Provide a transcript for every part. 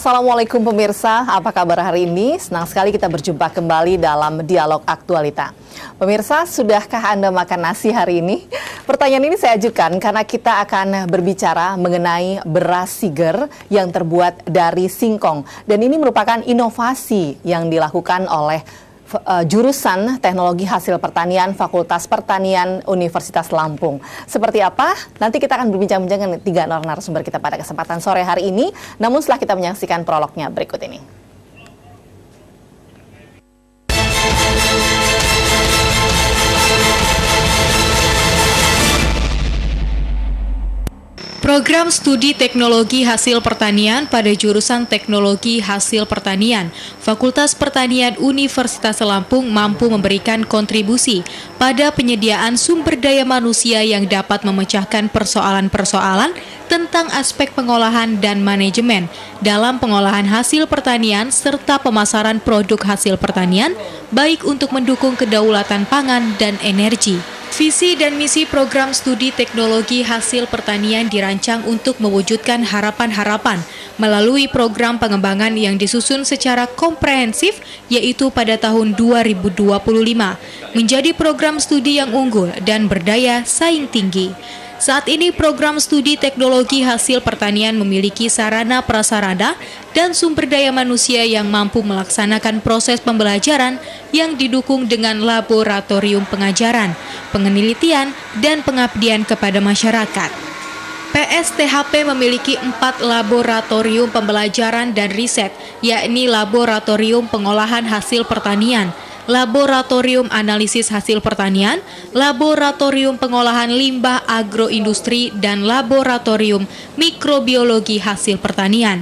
Assalamualaikum pemirsa, apa kabar hari ini? Senang sekali kita berjumpa kembali dalam Dialog Aktualita. Pemirsa, sudahkah Anda makan nasi hari ini? Pertanyaan ini saya ajukan karena kita akan berbicara mengenai beras Siger yang terbuat dari singkong. Dan ini merupakan inovasi yang dilakukan oleh jurusan Teknologi Hasil Pertanian Fakultas Pertanian Universitas Lampung. Seperti apa? Nanti kita akan berbincang-bincang dengan 3 narasumber kita pada kesempatan sore hari ini. Namun setelah kita menyaksikan prolognya berikut ini. Program Studi Teknologi Hasil Pertanian pada jurusan Teknologi Hasil Pertanian Fakultas Pertanian Universitas Lampung mampu memberikan kontribusi pada penyediaan sumber daya manusia yang dapat memecahkan persoalan-persoalan tentang aspek pengolahan dan manajemen dalam pengolahan hasil pertanian serta pemasaran produk hasil pertanian, baik untuk mendukung kedaulatan pangan dan energi. Visi dan misi program studi teknologi hasil pertanian dirancang untuk mewujudkan harapan-harapan melalui program pengembangan yang disusun secara komprehensif, yaitu pada tahun 2025, menjadi program studi yang unggul dan berdaya saing tinggi. Saat ini program studi teknologi hasil pertanian memiliki sarana prasarana dan sumber daya manusia yang mampu melaksanakan proses pembelajaran yang didukung dengan laboratorium pengajaran, penelitian, dan pengabdian kepada masyarakat. PSTHP memiliki 4 laboratorium pembelajaran dan riset, yakni Laboratorium Pengolahan Hasil Pertanian, Laboratorium Analisis Hasil Pertanian, Laboratorium Pengolahan Limbah Agroindustri, dan Laboratorium Mikrobiologi Hasil Pertanian.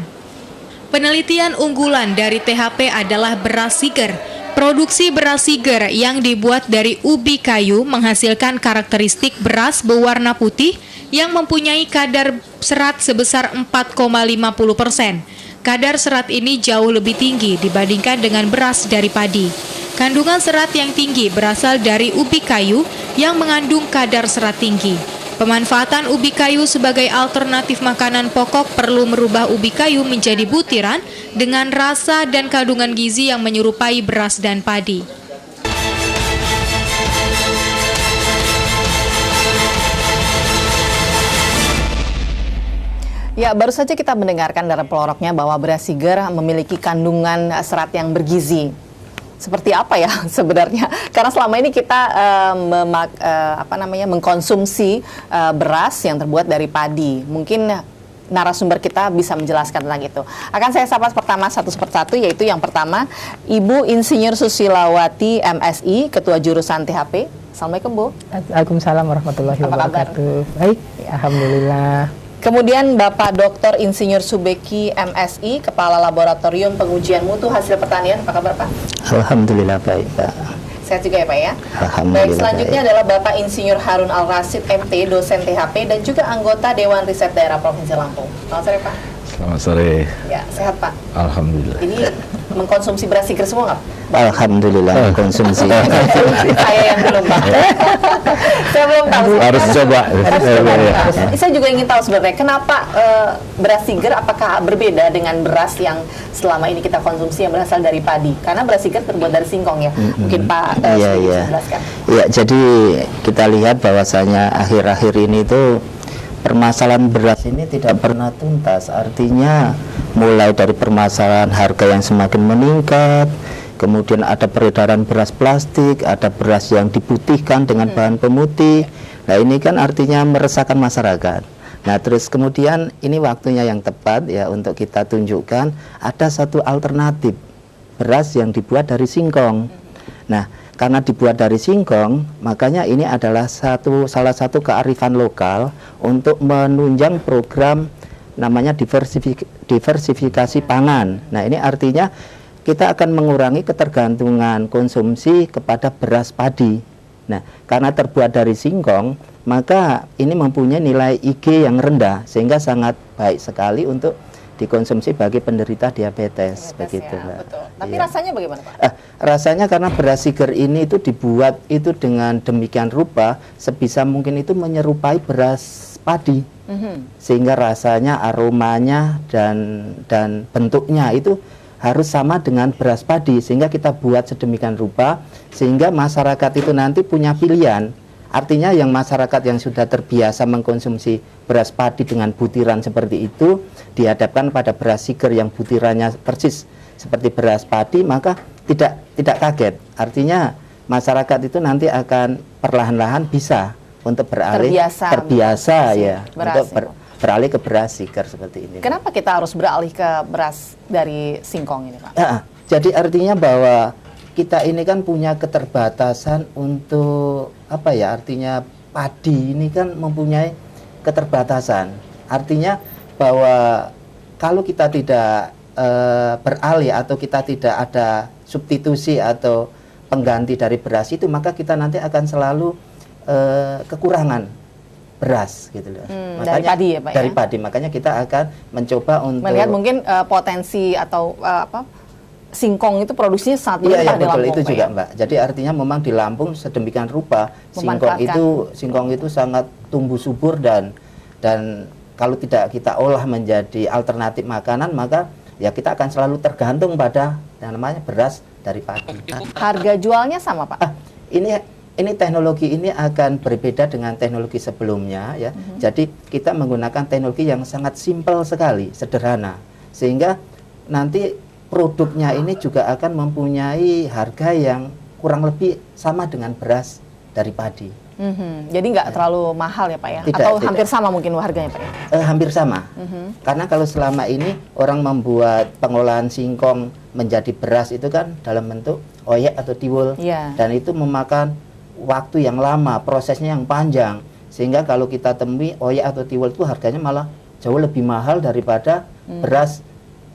Penelitian unggulan dari THP adalah beras Siger. Produksi beras Siger yang dibuat dari ubi kayu menghasilkan karakteristik beras berwarna putih yang mempunyai kadar serat sebesar 4,50%. Kadar serat ini jauh lebih tinggi dibandingkan dengan beras dari padi. Kandungan serat yang tinggi berasal dari ubi kayu yang mengandung kadar serat tinggi. Pemanfaatan ubi kayu sebagai alternatif makanan pokok perlu merubah ubi kayu menjadi butiran dengan rasa dan kandungan gizi yang menyerupai beras dan padi. Ya, baru saja kita mendengarkan dalam peloroknya bahwa beras Siger memiliki kandungan serat yang bergizi. Seperti apa ya sebenarnya? Karena selama ini kita mengkonsumsi beras yang terbuat dari padi. Mungkin narasumber kita bisa menjelaskan tentang itu. Akan saya sapa pertama satu persatu, yaitu yang pertama Ibu Insinyur Susilawati MSI, Ketua Jurusan THP. Assalamualaikum Bu. Waalaikumsalam warahmatullahi wabarakatuh. Baik, ya, alhamdulillah. Kemudian Bapak Dr. Insinyur Subeki MSI, Kepala Laboratorium Pengujian Mutu Hasil Pertanian. Apa kabar Pak? Alhamdulillah baik Pak. Sehat juga ya Pak ya? Alhamdulillah. Baik, selanjutnya adalah Bapak Insinyur Harun Al-Rasyid MT, dosen THP dan juga anggota Dewan Riset Daerah Provinsi Lampung. Selamat sore Pak. Selamat sore. Ya, sehat Pak? Alhamdulillah. Ini mengkonsumsi beras Siger semua nggak? Alhamdulillah konsumsi. Saya yang belum Pak. Saya belum tahu. Harus coba. Saya juga ingin tahu sebenarnya kenapa beras Siger apakah berbeda dengan beras yang selama ini kita konsumsi yang berasal dari padi? Karena beras Siger terbuat dari singkong ya. Mungkin Pak bisa jelaskan. Iya, jadi kita lihat bahwasanya akhir-akhir ini itu permasalahan beras ini tidak pernah tuntas. Artinya mulai dari permasalahan harga yang semakin meningkat, kemudian ada peredaran beras plastik, ada beras yang diputihkan dengan bahan pemutih. Nah ini kan artinya meresahkan masyarakat. Nah terus kemudian ini waktunya yang tepat ya untuk kita tunjukkan ada satu alternatif beras yang dibuat dari singkong. Nah karena dibuat dari singkong, makanya ini adalah salah satu kearifan lokal untuk menunjang program namanya diversifikasi pangan. Nah ini artinya kita akan mengurangi ketergantungan konsumsi kepada beras padi. Nah karena terbuat dari singkong, maka ini mempunyai nilai IG yang rendah sehingga sangat baik sekali untuk dikonsumsi bagi penderita diabetes begitu ya, Mbak. Betul. Tapi Iya. rasanya bagaimana Pak? Rasanya karena beras Siger ini itu dibuat itu dengan demikian rupa sebisa mungkin itu menyerupai beras padi. sehingga rasanya, aromanya dan bentuknya itu harus sama dengan beras padi, sehingga kita buat sedemikian rupa sehingga masyarakat itu nanti punya pilihan. Artinya yang masyarakat yang sudah terbiasa mengkonsumsi beras padi dengan butiran seperti itu dihadapkan pada beras siger yang butirannya persis seperti beras padi, maka tidak kaget. Artinya masyarakat itu nanti akan perlahan-lahan bisa untuk terbiasa ya untuk beralih ke beras siger seperti ini. Kenapa kita harus beralih ke beras dari singkong ini, Pak? Ya, jadi artinya bahwa kita ini kan punya keterbatasan untuk apa ya? Artinya padi ini kan mempunyai keterbatasan. Artinya bahwa kalau kita tidak beralih atau kita tidak ada substitusi atau pengganti dari beras itu, maka kita nanti akan selalu kekurangan beras gitu loh. Makanya, dari padi ya, Pak, dari ya? padi, makanya kita akan mencoba untuk melihat mungkin potensi atau singkong itu produksinya sangat iya, berlimpah di betul, Lampung, itu Pak, juga ya? Mbak. Jadi artinya memang di Lampung sedemikian rupa singkong itu sangat tumbuh subur dan kalau tidak kita olah menjadi alternatif makanan, maka ya kita akan selalu tergantung pada yang namanya beras dari padi. Harga jualnya sama, Pak? Ini teknologi ini akan berbeda dengan teknologi sebelumnya ya. Jadi kita menggunakan teknologi yang sangat simpel sekali, sederhana, sehingga nanti produknya ini juga akan mempunyai harga yang kurang lebih sama dengan beras dari padi. Jadi nggak terlalu mahal ya, Pak, ya? Tidak, Atau tidak. hampir sama mungkin harganya, Pak, ya? Hampir sama. Karena kalau selama ini orang membuat pengolahan singkong menjadi beras itu kan dalam bentuk oyek atau tiwul, dan itu memakan waktu yang lama, prosesnya yang panjang, sehingga kalau kita temui oyek atau tiwul itu harganya malah jauh lebih mahal daripada beras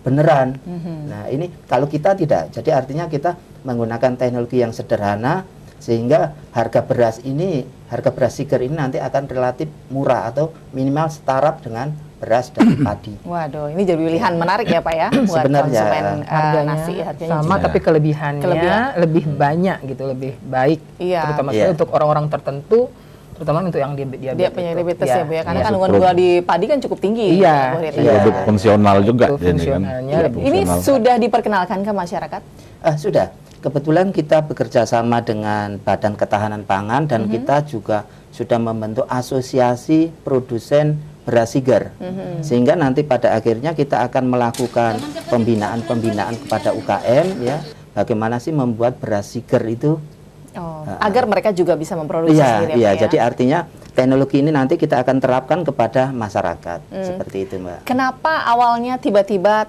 beneran. Nah ini kalau kita tidak, jadi artinya kita menggunakan teknologi yang sederhana, sehingga harga beras siger ini nanti akan relatif murah atau minimal setara dengan beras dari padi. Waduh, ini jadi pilihan menarik ya, Pak, ya, buat sebenarnya konsumen harganya nasi. Harganya sama, juga. tapi kelebihannya lebih banyak gitu, lebih baik. Terutama sekali untuk orang-orang tertentu, terutama untuk yang diabetes. Dia punya diabetes ya, Bu, ya, karena Iya, kandungan gula di padi kan cukup tinggi. Iya. Produk fungsional juga Fungsionalnya lebih Ini fungsional. sudah diperkenalkan ke masyarakat? Sudah. Kebetulan kita bekerja sama dengan Badan Ketahanan Pangan dan kita juga sudah membentuk asosiasi produsen beras siger, sehingga nanti pada akhirnya kita akan melakukan pembinaan kepada UKM ya, bagaimana sih membuat beras siger itu agar mereka juga bisa memproduksi sendiri. Iya, Pak, ya? jadi artinya teknologi ini nanti kita akan terapkan kepada masyarakat seperti itu, Mbak. Kenapa awalnya tiba-tiba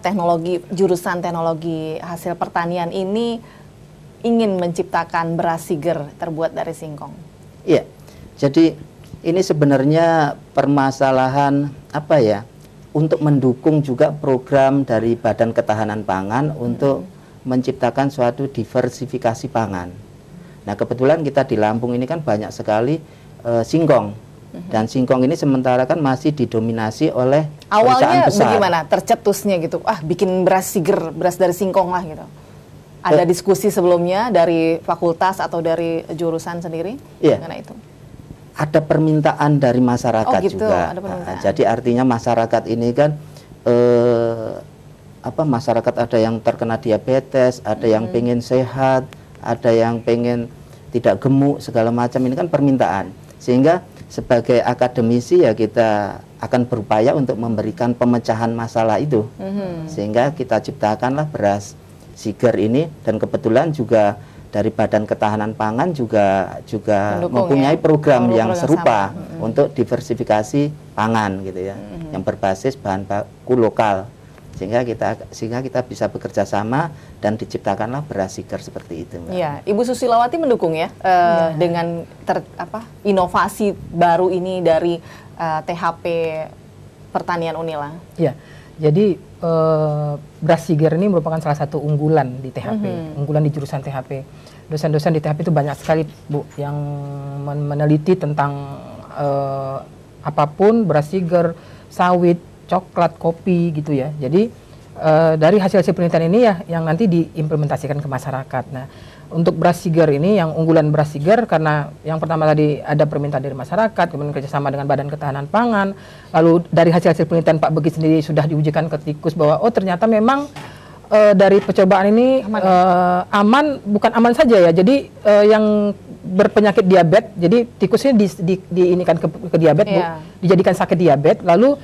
jurusan teknologi hasil pertanian ini ingin menciptakan beras siger terbuat dari singkong? Iya, jadi ini sebenarnya permasalahan apa ya, untuk mendukung juga program dari Badan Ketahanan Pangan untuk menciptakan suatu diversifikasi pangan. Nah kebetulan kita di Lampung ini kan banyak sekali singkong, dan singkong ini sementara kan masih didominasi oleh perusahaan awalnya besar. bagaimana tercetusnya gitu, bikin beras siger, beras dari singkong lah gitu? Ada diskusi sebelumnya dari fakultas atau dari jurusan sendiri mengenai itu? Ada permintaan dari masyarakat juga. Ada permintaan. Jadi artinya masyarakat ini kan masyarakat ada yang terkena diabetes, ada yang pengen sehat, ada yang pengen tidak gemuk, segala macam, ini kan permintaan. Sehingga sebagai akademisi ya kita akan berupaya untuk memberikan pemecahan masalah itu. Sehingga kita ciptakanlah beras siger ini, dan kebetulan juga dari Badan Ketahanan Pangan juga mempunyai program yang serupa untuk diversifikasi pangan gitu ya, yang berbasis bahan baku lokal, sehingga kita bisa bekerja sama dan diciptakanlah beras siger seperti itu, Mbak. Iya, Ibu Susilawati mendukung ya, dengan inovasi baru ini dari THP Pertanian Unila. Iya. Jadi beras siger ini merupakan salah satu unggulan di THP, unggulan di jurusan THP. Dosen-dosen di THP itu banyak sekali, Bu, yang meneliti tentang apapun beras siger, sawit, coklat, kopi gitu ya. Jadi dari hasil-hasil penelitian ini ya yang nanti diimplementasikan ke masyarakat. Nah, untuk beras Siger ini yang unggulan beras Siger karena yang pertama tadi ada permintaan dari masyarakat, kemudian kerjasama dengan Badan Ketahanan Pangan, lalu dari hasil-hasil penelitian Pak Begi sendiri sudah diujikan ke tikus bahwa oh ternyata memang dari percobaan ini aman, bukan aman saja ya. Jadi yang berpenyakit diabetes, jadi tikusnya diinikan ke diabetes, Bu, dijadikan sakit diabetes, lalu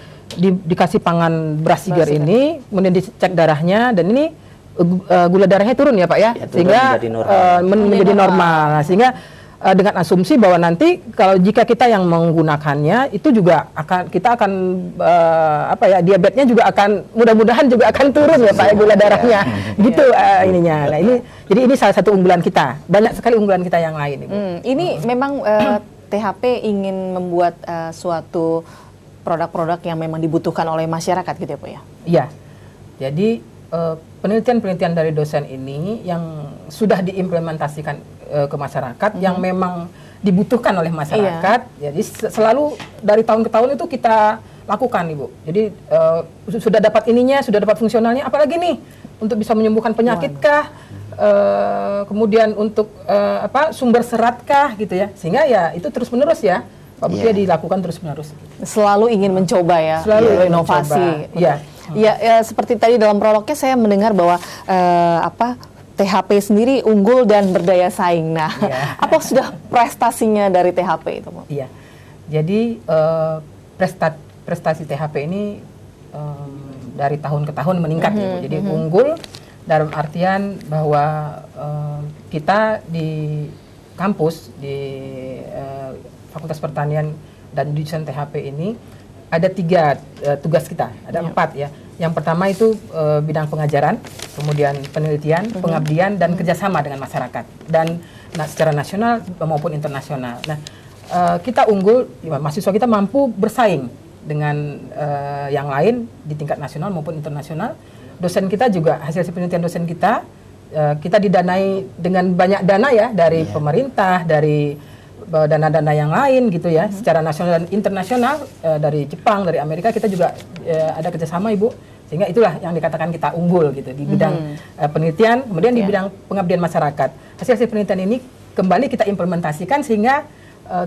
dikasih pangan beras Siger ini, kemudian dicek darahnya dan ini gula darahnya turun ya Pak ya, sehingga menjadi normal. Nah, sehingga dengan asumsi bahwa nanti kalau jika kita yang menggunakannya itu juga kita akan diabetesnya juga akan mudah-mudahan juga akan turun ya Pak ya, gula darahnya gitu ininya. Nah jadi ini salah satu unggulan kita, banyak sekali unggulan kita yang lain. Ibu. Ini memang THP ingin membuat suatu produk-produk yang memang dibutuhkan oleh masyarakat gitu ya Pak ya? Iya, jadi penelitian-penelitian dari dosen ini yang sudah diimplementasikan ke masyarakat yang memang dibutuhkan oleh masyarakat. Jadi selalu dari tahun ke tahun itu kita lakukan Ibu. Jadi sudah dapat ininya, sudah dapat fungsionalnya, apalagi nih untuk bisa menyembuhkan penyakit kah, kemudian untuk sumber serat kah gitu ya. Sehingga ya itu terus menerus ya Pak Bukti dilakukan terus menerus. Selalu ingin mencoba ya, selalu inovasi. Iya. Ya, seperti tadi dalam prolognya saya mendengar bahwa THP sendiri unggul dan berdaya saing. Nah, apa sudah prestasinya dari THP itu, Bu? Iya. Jadi prestasi THP ini dari tahun ke tahun meningkat ya, Bu. Jadi unggul dalam artian bahwa kita di kampus di Fakultas Pertanian dan Jurusan THP ini ada 3 tugas kita, ada 4 ya. Yang pertama itu bidang pengajaran, kemudian penelitian, pengabdian, dan kerjasama dengan masyarakat dan secara nasional maupun internasional. Nah, kita unggul, mahasiswa kita mampu bersaing dengan yang lain di tingkat nasional maupun internasional. Dosen kita juga hasil penelitian dosen kita didanai dengan banyak dana ya dari pemerintah, dari dana-dana yang lain gitu ya, secara nasional dan internasional, dari Jepang, dari Amerika kita juga ada kerjasama Ibu, sehingga itulah yang dikatakan kita unggul gitu di bidang penelitian, kemudian di bidang pengabdian masyarakat. Hasil penelitian ini kembali kita implementasikan sehingga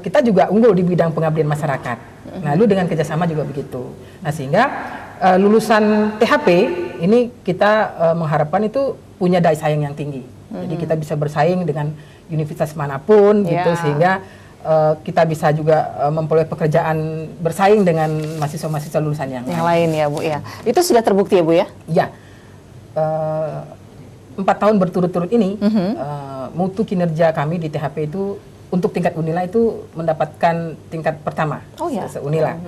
kita juga unggul di bidang pengabdian masyarakat. Nah, lalu dengan kerjasama juga begitu. Nah, sehingga lulusan THP ini kita mengharapkan itu punya daya saing yang tinggi. Jadi kita bisa bersaing dengan universitas manapun gitu, sehingga kita bisa juga memperoleh pekerjaan bersaing dengan mahasiswa-mahasiswa lulusan yang lain ya Bu ya. Itu sudah terbukti ya Bu ya? Ya, 4 tahun berturut-turut ini mutu kinerja kami di THP itu untuk tingkat Unila itu mendapatkan tingkat pertama. Oh ya. Unila.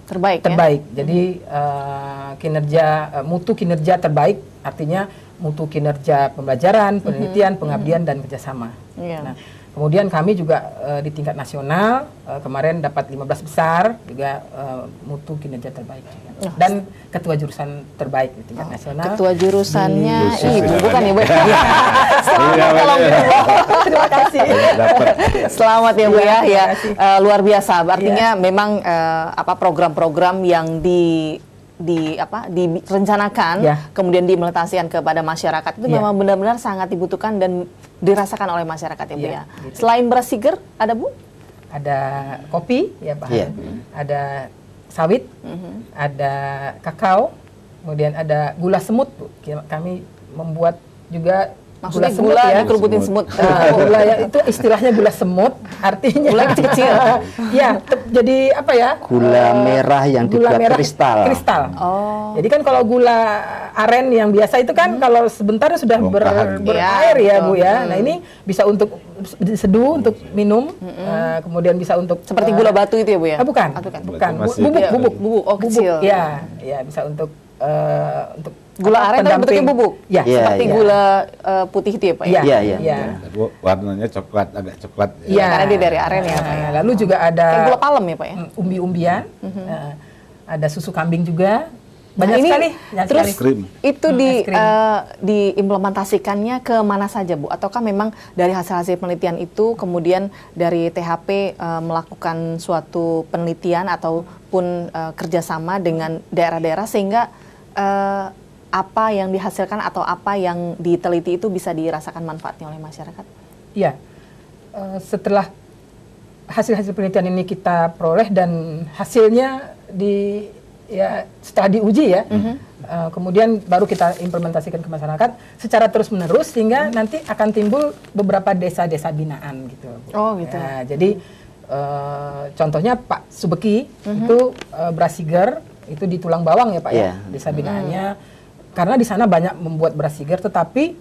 Terbaik. Terbaik. Ya? Jadi mutu kinerja terbaik artinya mutu kinerja pembelajaran, penelitian, pengabdian, dan kerjasama. Nah, kemudian kami juga di tingkat nasional kemarin dapat 15 besar juga mutu kinerja terbaik juga. Dan ketua jurusan terbaik di tingkat nasional. Ketua jurusannya Ibu, bukan ya Bu? Selamat kalau terima kasih. Selamat ya Bu ya. Luar biasa. Artinya memang program-program yang direncanakan, kemudian diimplementasikan kepada masyarakat itu memang benar-benar sangat dibutuhkan dan dirasakan oleh masyarakat ya Bu ya. Gitu. Selain beras Siger, ada Bu? Ada kopi ya Pak. Ada sawit, ada kakao, kemudian ada gula semut Bu. Kami membuat juga maksudnya gula dikerubutin semut. Gula ya itu istilahnya gula semut, artinya gula kecil. Ya, jadi apa ya? Gula merah yang dibuat kristal. Jadi kan kalau gula aren yang biasa itu kan kalau sebentar sudah berair ya Bu ya. Nah, ini bisa untuk diseduh untuk minum, kemudian bisa untuk seperti gula batu itu ya Bu ya? Bukan. Bubuk. Oh, kecil. Ya, bisa untuk gula aren tapi bentuknya bubuk. Ya, seperti gula putih itu ya Pak ya? Iya. Warnanya coklat, agak coklat. Iya, karena dia dari aren ya Pak ya. Lalu juga ada kayak gula palem ya Pak ya? Umbi-umbian. Ada susu kambing juga. Banyak sekali. Terus itu diimplementasikannya ke mana saja Bu? Ataukah memang dari hasil-hasil penelitian itu kemudian dari THP melakukan suatu penelitian ataupun kerjasama dengan daerah-daerah sehingga apa yang dihasilkan atau apa yang diteliti itu bisa dirasakan manfaatnya oleh masyarakat? Iya, setelah hasil-hasil penelitian ini kita peroleh dan hasilnya setelah diuji ya, kemudian baru kita implementasikan ke masyarakat secara terus-menerus sehingga nanti akan timbul beberapa desa-desa binaan gitu. Oh gitu. Nah, jadi contohnya Pak Subeki itu beras Siger itu di Tulang Bawang ya Pak ya, desa binaannya. Karena di sana banyak membuat beras Siger, tetapi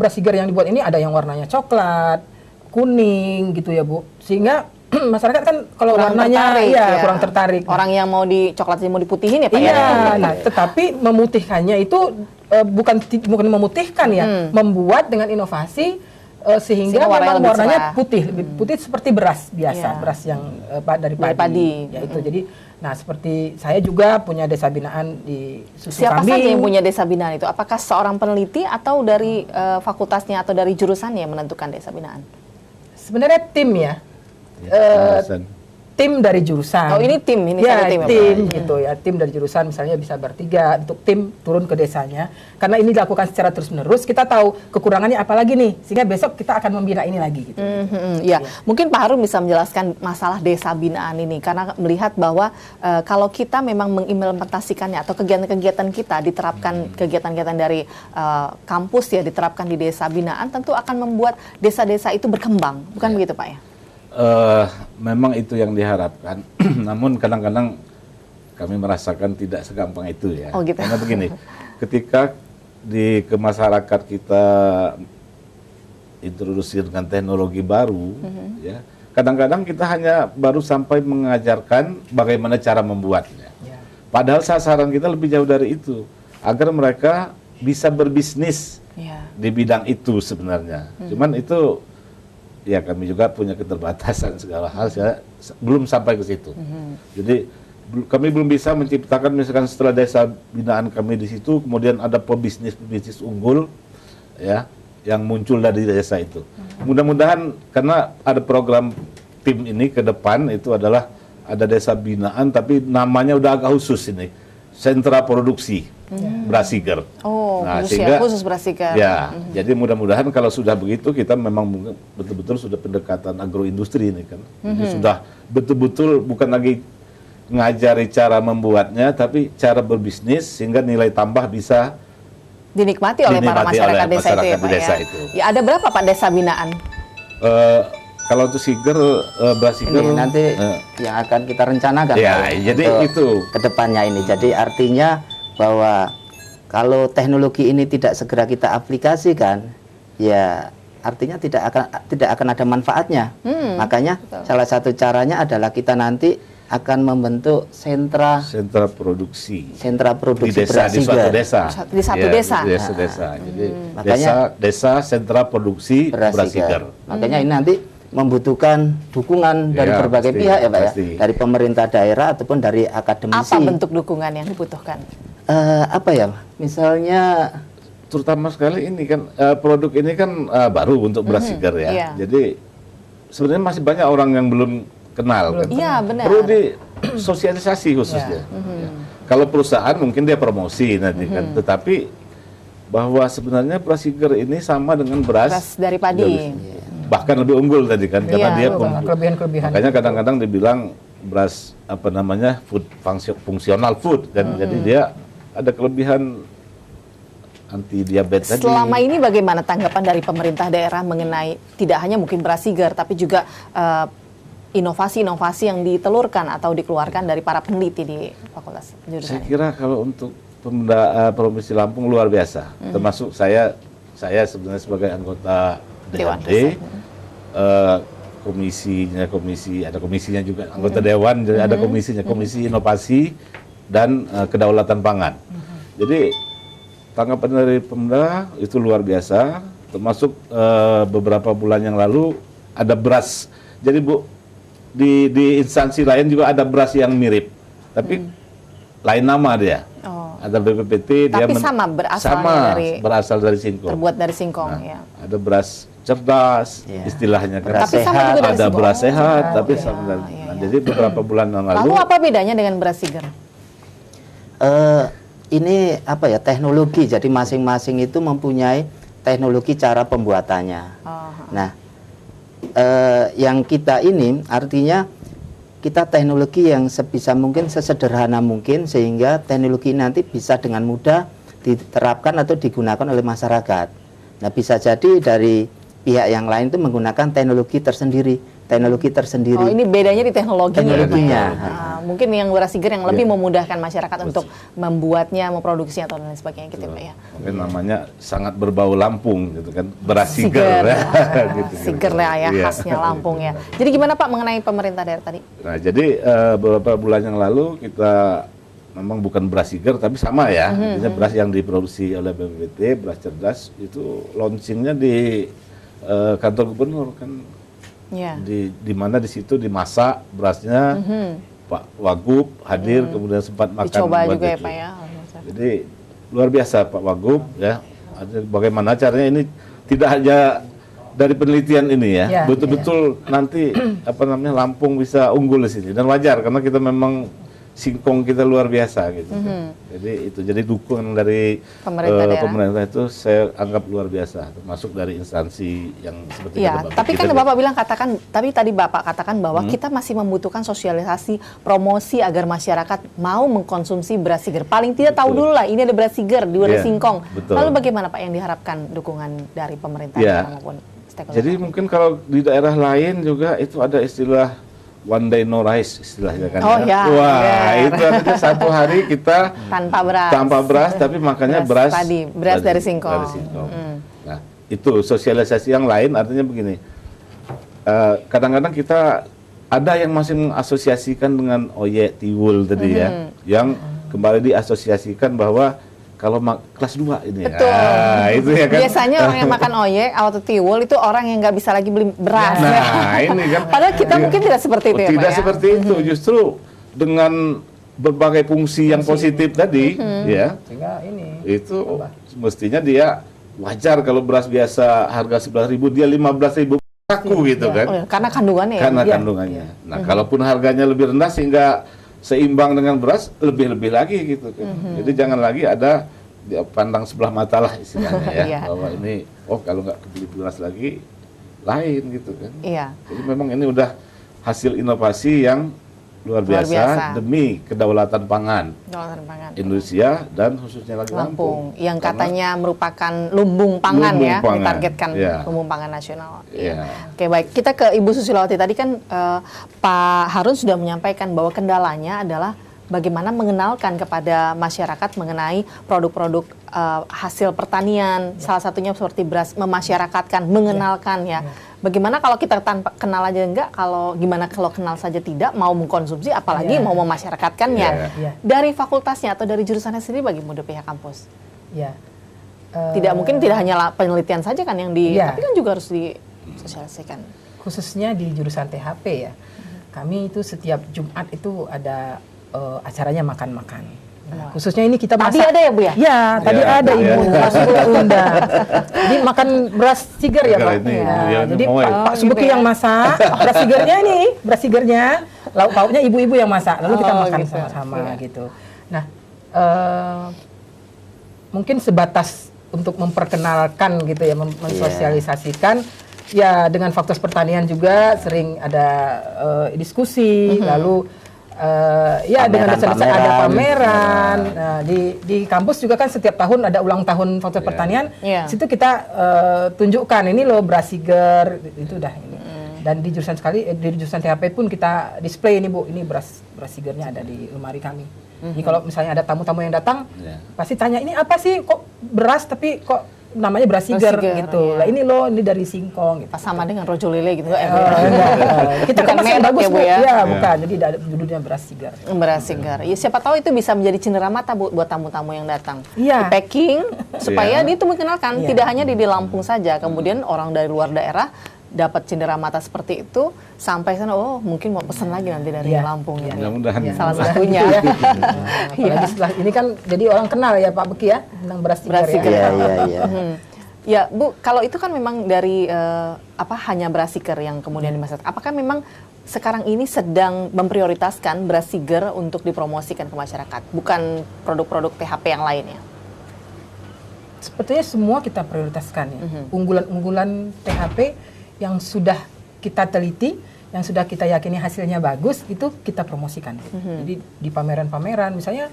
beras Siger yang dibuat ini ada yang warnanya coklat, kuning gitu ya Bu, sehingga masyarakat kan kalau kurang warnanya tertarik, kurang tertarik. Orang yang mau dicoklat mau diputihin ya Pak iya, ya. nah tetapi memutihkannya itu bukan memutihkan ya, membuat dengan inovasi sehingga memang warnanya putih, lebih putih seperti beras biasa, beras yang dari padi. Ya itu jadi. Nah, seperti saya juga punya desa binaan di Susu Siapa Kambing. saja yang punya desa binaan itu? Apakah seorang peneliti atau dari fakultasnya atau dari jurusannya yang menentukan desa binaan? Sebenarnya tim ya. Tim dari jurusan. Oh, ini tim, ini ya, satu tim. Tim gitu ya. Tim dari jurusan misalnya bisa bertiga untuk tim turun ke desanya. Karena ini dilakukan secara terus-menerus, kita tahu kekurangannya apa lagi nih, sehingga besok kita akan membina ini lagi gitu. Ya, mungkin Pak Harun bisa menjelaskan masalah desa binaan ini karena melihat bahwa kalau kita memang mengimplementasikannya atau kegiatan-kegiatan kita diterapkan kegiatan-kegiatan dari kampus ya diterapkan di desa binaan tentu akan membuat desa-desa itu berkembang, bukan begitu Pak ya? Memang itu yang diharapkan, namun kadang-kadang kami merasakan tidak segampang itu ya. Oh, gitu. Karena begini, ketika ke masyarakat kita introduksi dengan teknologi baru, ya kadang-kadang kita hanya baru sampai mengajarkan bagaimana cara membuatnya. Padahal sasaran kita lebih jauh dari itu, agar mereka bisa berbisnis di bidang itu sebenarnya. Cuman itu ya kami juga punya keterbatasan segala hal, saya belum sampai ke situ. Jadi kami belum bisa menciptakan misalkan setelah desa binaan kami di situ, kemudian ada pebisnis unggul ya yang muncul dari desa itu. Mudah-mudahan karena ada program tim ini ke depan itu adalah ada desa binaan tapi namanya udah agak khusus ini, sentra produksi beras Siger. Oh, nah, khusus beras Siger. Ya, jadi mudah-mudahan kalau sudah begitu kita memang betul-betul sudah pendekatan agroindustri ini kan. Jadi sudah betul-betul bukan lagi ngajari cara membuatnya, tapi cara berbisnis sehingga nilai tambah bisa dinikmati oleh para masyarakat desa itu ya Pak ya. Ya ada berapa Pak desa binaan? Kalau untuk Siger, beras Siger ini nanti yang akan kita rencanakan. Ya, jadi itu kedepannya ini. Jadi artinya bahwa kalau teknologi ini tidak segera kita aplikasikan, ya artinya tidak akan ada manfaatnya. Makanya salah satu caranya adalah kita nanti akan membentuk sentra produksi di desa, beras di suatu Siger. desa. Di satu desa. Di desa. Jadi makanya desa sentra produksi beras Siger. Makanya ini nanti membutuhkan dukungan dari berbagai pihak ya Pak ya, dari pemerintah daerah ataupun dari akademisi. Apa bentuk dukungan yang dibutuhkan? Apa ya, misalnya terutama sekali ini kan produk ini kan baru untuk beras Siger ya. Jadi sebenarnya masih banyak orang yang belum kenal kan. Iya benar. Perlu di sosialisasi khususnya. Ya. Kalau perusahaan mungkin dia promosi nanti kan, tetapi bahwa sebenarnya beras Siger ini sama dengan beras dari padi. Bahkan lebih unggul tadi kan, karena dia kelebihan-kelebihan. Makanya kadang-kadang dibilang beras apa namanya fungsional food kan, jadi dia ada kelebihan anti diabetes. Selama ini bagaimana tanggapan dari pemerintah daerah mengenai tidak hanya mungkin beras Siger, tapi juga inovasi-inovasi yang ditelurkan atau dikeluarkan dari para peneliti di Fakultas Jurusan? Saya kira kalau untuk Provinsi Lampung luar biasa, termasuk saya sebenarnya sebagai anggota DPD, ada komisinya juga, anggota dewan, jadi ada komisi inovasi dan kedaulatan pangan. Jadi tanggapan dari Pemda itu luar biasa, termasuk beberapa bulan yang lalu ada beras. Jadi Bu, di instansi lain juga ada beras yang mirip, tapi lain nama dia. Ada BPPT, tapi dia berasal dari singkong. Terbuat dari singkong, ya. Ada beras cerdas, istilahnya kan. Beras sehat, ada beras sehat, tapi sama. Jadi beberapa bulan yang lalu. Lalu apa bedanya dengan beras Siger? ini apa ya, teknologi. Jadi masing-masing itu mempunyai teknologi cara pembuatannya. Nah, yang kita ini artinya kita teknologi yang sebisa mungkin, sesederhana mungkin, sehingga teknologi nanti bisa dengan mudah diterapkan atau digunakan oleh masyarakat. Nah, bisa jadi dari pihak yang lain itu menggunakan teknologi tersendiri. Oh, ini bedanya di teknologinya. Mungkin yang Brasiger yang lebih memudahkan masyarakat untuk membuatnya, memproduksinya atau lain sebagainya gitu, Pak ya. Mungkin namanya sangat berbau Lampung gitu kan, Brasiger. Gitu, Siger lah ya, khasnya Lampung ya. Jadi gimana Pak mengenai pemerintah daerah tadi? Nah, jadi beberapa bulan yang lalu kita memang bukan Brasiger tapi sama ya. Intinya beras yang diproduksi oleh BPPT, beras cerdas itu launchingnya di kantor gubernur kan. Di mana di situ dimasak berasnya, Pak Wagub hadir, kemudian sempat makan. Dicoba juga ya Pak ya. Jadi luar biasa Pak Wagub ya. Bagaimana caranya ini tidak hanya dari penelitian ini ya, betul-betul nanti apa namanya Lampung bisa unggul di sini, dan wajar karena kita memang singkong kita luar biasa gitu. Jadi dukungan dari pemerintah itu saya anggap luar biasa, termasuk dari instansi yang seperti Bapak. Tapi kan Bapak bilang tadi Bapak katakan bahwa kita masih membutuhkan sosialisasi, promosi agar masyarakat mau mengkonsumsi beras Siger. Paling tidak tahu dulu lah ini ada beras Siger di luar singkong. Lalu bagaimana Pak yang diharapkan dukungan dari pemerintah maupun stakeholder? Jadi mungkin kalau di daerah lain juga itu ada istilah one day no rice istilahnya kan. Wah, itu artinya satu hari kita tanpa beras tapi makannya beras dari singkong. Nah, itu sosialisasi yang lain artinya begini. Kadang-kadang kita ada yang masih mengasosiasikan dengan oyek tiwul tadi ya, yang kembali diasosiasikan bahwa kalau kelas 2 ini. Betul. Itu ya kan. Biasanya orang yang makan oyek atau tiwul itu orang yang nggak bisa lagi beli beras. Nah, ini kan. Padahal kita mungkin tidak seperti itu ya, Pak. Tidak seperti itu. Justru dengan berbagai fungsi yang positif tadi, ya. Sehingga itu mestinya dia wajar kalau beras biasa harga 11.000 dia 15.000 laku gitu kan. Karena kandungannya ya. Karena kandungannya. Nah, kalaupun harganya lebih rendah sehingga seimbang dengan beras, lebih-lebih lagi gitu kan. Jadi jangan lagi ada pandang sebelah mata lah istilahnya ya, bahwa ini kalau nggak kebeli beras lagi lain gitu kan. Jadi memang ini udah hasil inovasi yang luar biasa demi kedaulatan pangan Indonesia dan khususnya lagi Lampung. Yang katanya merupakan lumbung pangan ditargetkan lumbung pangan nasional. Oke, baik. Kita ke Ibu Susilowati. Tadi kan Pak Harun sudah menyampaikan bahwa kendalanya adalah bagaimana mengenalkan kepada masyarakat mengenai produk-produk hasil pertanian, salah satunya seperti beras, memasyarakatkan, mengenalkan ya. Bagaimana kalau kita tanpa kenal aja enggak, gimana kalau kenal saja tidak, mau mengkonsumsi, apalagi mau memasyarakatkannya. Dari fakultasnya atau dari jurusannya sendiri bagaimana pihak kampus? Tidak mungkin tidak hanya penelitian saja kan yang tapi kan juga harus disosialisasikan. Khususnya di jurusan THP ya, kami itu setiap Jumat itu ada acaranya makan-makan. Nah, khususnya ini kita masak. Tadi ada ya Bu ya? Ya, tadi ada Ibu. Sudah undang. Jadi makan beras Siger ya Pak. Jadi Pak Subeki yang masak, beras Sigernya ini, beras Sigernya, lauk-lauknya ibu-ibu yang masak. Lalu kita makan sama-sama gitu. Nah, mungkin sebatas untuk memperkenalkan gitu ya, mensosialisasikan. Ya, dengan Fakultas Pertanian juga sering ada diskusi, lalu dengan ada pameran. Nah, di kampus juga kan setiap tahun ada ulang tahun Fakultas Pertanian. Situ kita tunjukkan ini loh beras Siger, itu udah ini. Dan di jurusan THP pun kita display ini Bu, ini beras Sigernya ada di lemari kami. Jadi kalau misalnya ada tamu-tamu yang datang, pasti tanya ini apa sih, kok beras tapi kok namanya beras Siger gitu. Lah ini loh, ini dari singkong gitu. Sama dengan rojo lele gitu. Kita kan masih bagus Bu ya, bukan. Jadi judulnya beras Siger. Beras Siger. Ya, siapa tahu itu bisa menjadi cenderamata Bu buat tamu-tamu yang datang. Di packing supaya dia itu mengenalkan tidak hanya di Lampung saja. Kemudian orang dari luar daerah dapat cenderamata seperti itu sampai sana, mungkin mau pesan lagi nanti dari Lampung ya. Mudah-mudahan salah satunya. Apalagi setelah ini kan jadi orang kenal ya Pak Beki ya tentang beras Siger. Ya Bu, kalau itu kan memang dari hanya beras seger yang kemudian dimasak. Apakah memang sekarang ini sedang memprioritaskan beras seger untuk dipromosikan ke masyarakat, bukan produk-produk THP yang lainnya? Sepertinya semua kita prioritaskan ya. Unggulan-unggulan THP yang sudah kita teliti, yang sudah kita yakini hasilnya bagus, itu kita promosikan. Jadi di pameran-pameran, misalnya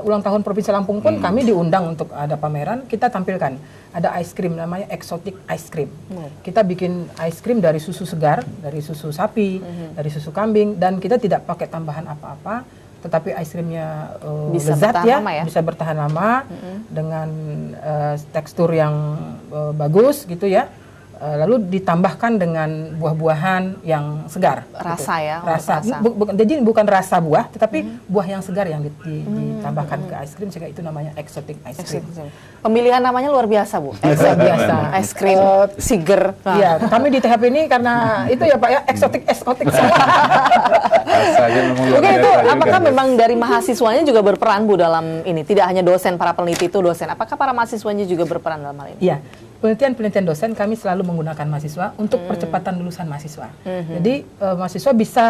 ulang tahun Provinsi Lampung pun kami diundang untuk ada pameran, kita tampilkan. Ada ice cream namanya exotic ice cream. Kita bikin ice cream dari susu segar, dari susu sapi, dari susu kambing, dan kita tidak pakai tambahan apa-apa, tetapi ice creamnya bisa lezat bertahan lama ya? Bisa bertahan lama dengan tekstur yang bagus gitu ya. Lalu ditambahkan dengan buah-buahan yang segar. Rasa gitu. ya? Rasa. Jadi bukan rasa buah, tetapi buah yang segar yang ditambahkan ke ice cream, sehingga itu namanya exotic ice cream. Pemilihan namanya luar biasa Bu. Luar biasa. Ice cream, seger. Iya, kami di THP ini karena itu ya Pak ya, eksotik semua. Rasanya memang luar Oke, itu biasa juga. apakah memang dari mahasiswanya juga berperan Bu dalam ini? Tidak hanya dosen, para peneliti itu dosen. Apakah para mahasiswanya juga berperan dalam hal ini? Iya, penelitian dosen kami selalu menggunakan mahasiswa untuk percepatan lulusan mahasiswa. Jadi mahasiswa bisa,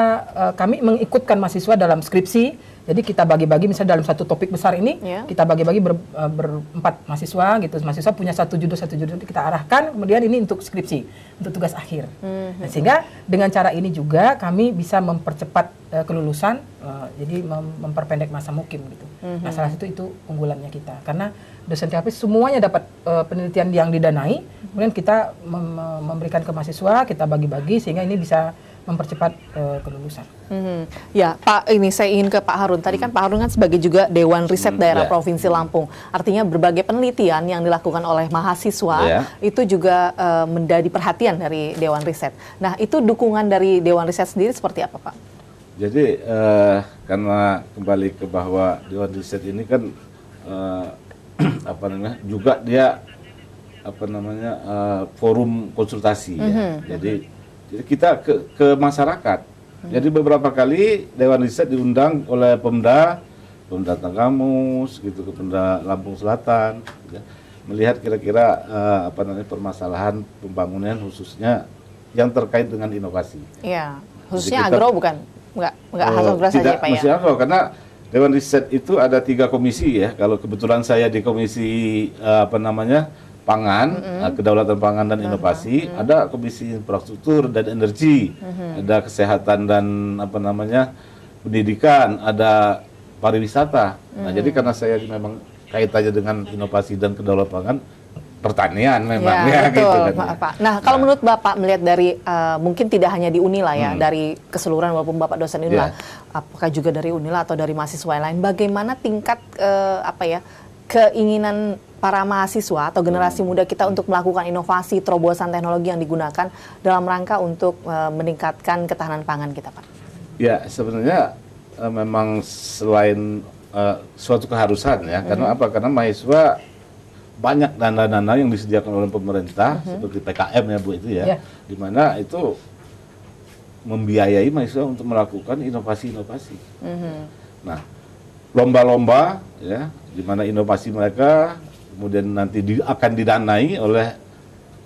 kami mengikutkan mahasiswa dalam skripsi. Jadi kita bagi-bagi, misalnya dalam satu topik besar ini, kita bagi-bagi berempat mahasiswa gitu. Mahasiswa punya satu judul kita arahkan, kemudian ini untuk skripsi, untuk tugas akhir. Nah, sehingga dengan cara ini juga kami bisa mempercepat kelulusan, jadi memperpendek masa mukim gitu. Nah, salah satu itu unggulannya kita, karena dosen THP semuanya dapat penelitian yang didanai, kemudian kita memberikan ke mahasiswa, kita bagi-bagi sehingga ini bisa mempercepat kelulusan. Ya, Pak, ini saya ingin ke Pak Harun. Tadi kan Pak Harun kan sebagai juga Dewan Riset Daerah Provinsi Lampung. Artinya berbagai penelitian yang dilakukan oleh mahasiswa itu juga menjadi perhatian dari Dewan Riset. Nah, itu dukungan dari Dewan Riset sendiri seperti apa, Pak? Jadi karena kembali ke bahwa Dewan Riset ini kan juga dia forum konsultasi ya. Jadi kita ke masyarakat. Jadi beberapa kali Dewan Riset diundang oleh Pemda Tanggamus gitu, ke Pemda Lampung Selatan ya, melihat kira-kira permasalahan pembangunan khususnya yang terkait dengan inovasi. Iya, khususnya agro bukan? Enggak agro saja tidak, Pak ya? Tidak, agro, karena Dewan Riset itu ada 3 komisi ya. Kalau kebetulan saya di komisi pangan, kedaulatan pangan dan inovasi, ada komisi infrastruktur dan energi, ada kesehatan dan pendidikan, ada pariwisata. Nah, jadi karena saya memang kaitannya dengan inovasi dan kedaulatan pangan, pertanian memang ya betul, gitu kan. Pak. Nah, kalau menurut Bapak melihat dari mungkin tidak hanya di Unila ya, dari keseluruhan walaupun Bapak dosen Unila, apakah juga dari Unila atau dari mahasiswa yang lain, bagaimana tingkat keinginan para mahasiswa atau generasi muda kita untuk melakukan inovasi, terobosan teknologi yang digunakan dalam rangka untuk meningkatkan ketahanan pangan kita, Pak? Ya, sebenarnya memang selain suatu keharusan ya, karena apa? Karena mahasiswa banyak dana-dana yang disediakan oleh pemerintah seperti PKM ya Bu itu ya, di mana itu membiayai mahasiswa untuk melakukan inovasi-inovasi. Nah, lomba-lomba ya, di mana inovasi mereka kemudian nanti akan didanai oleh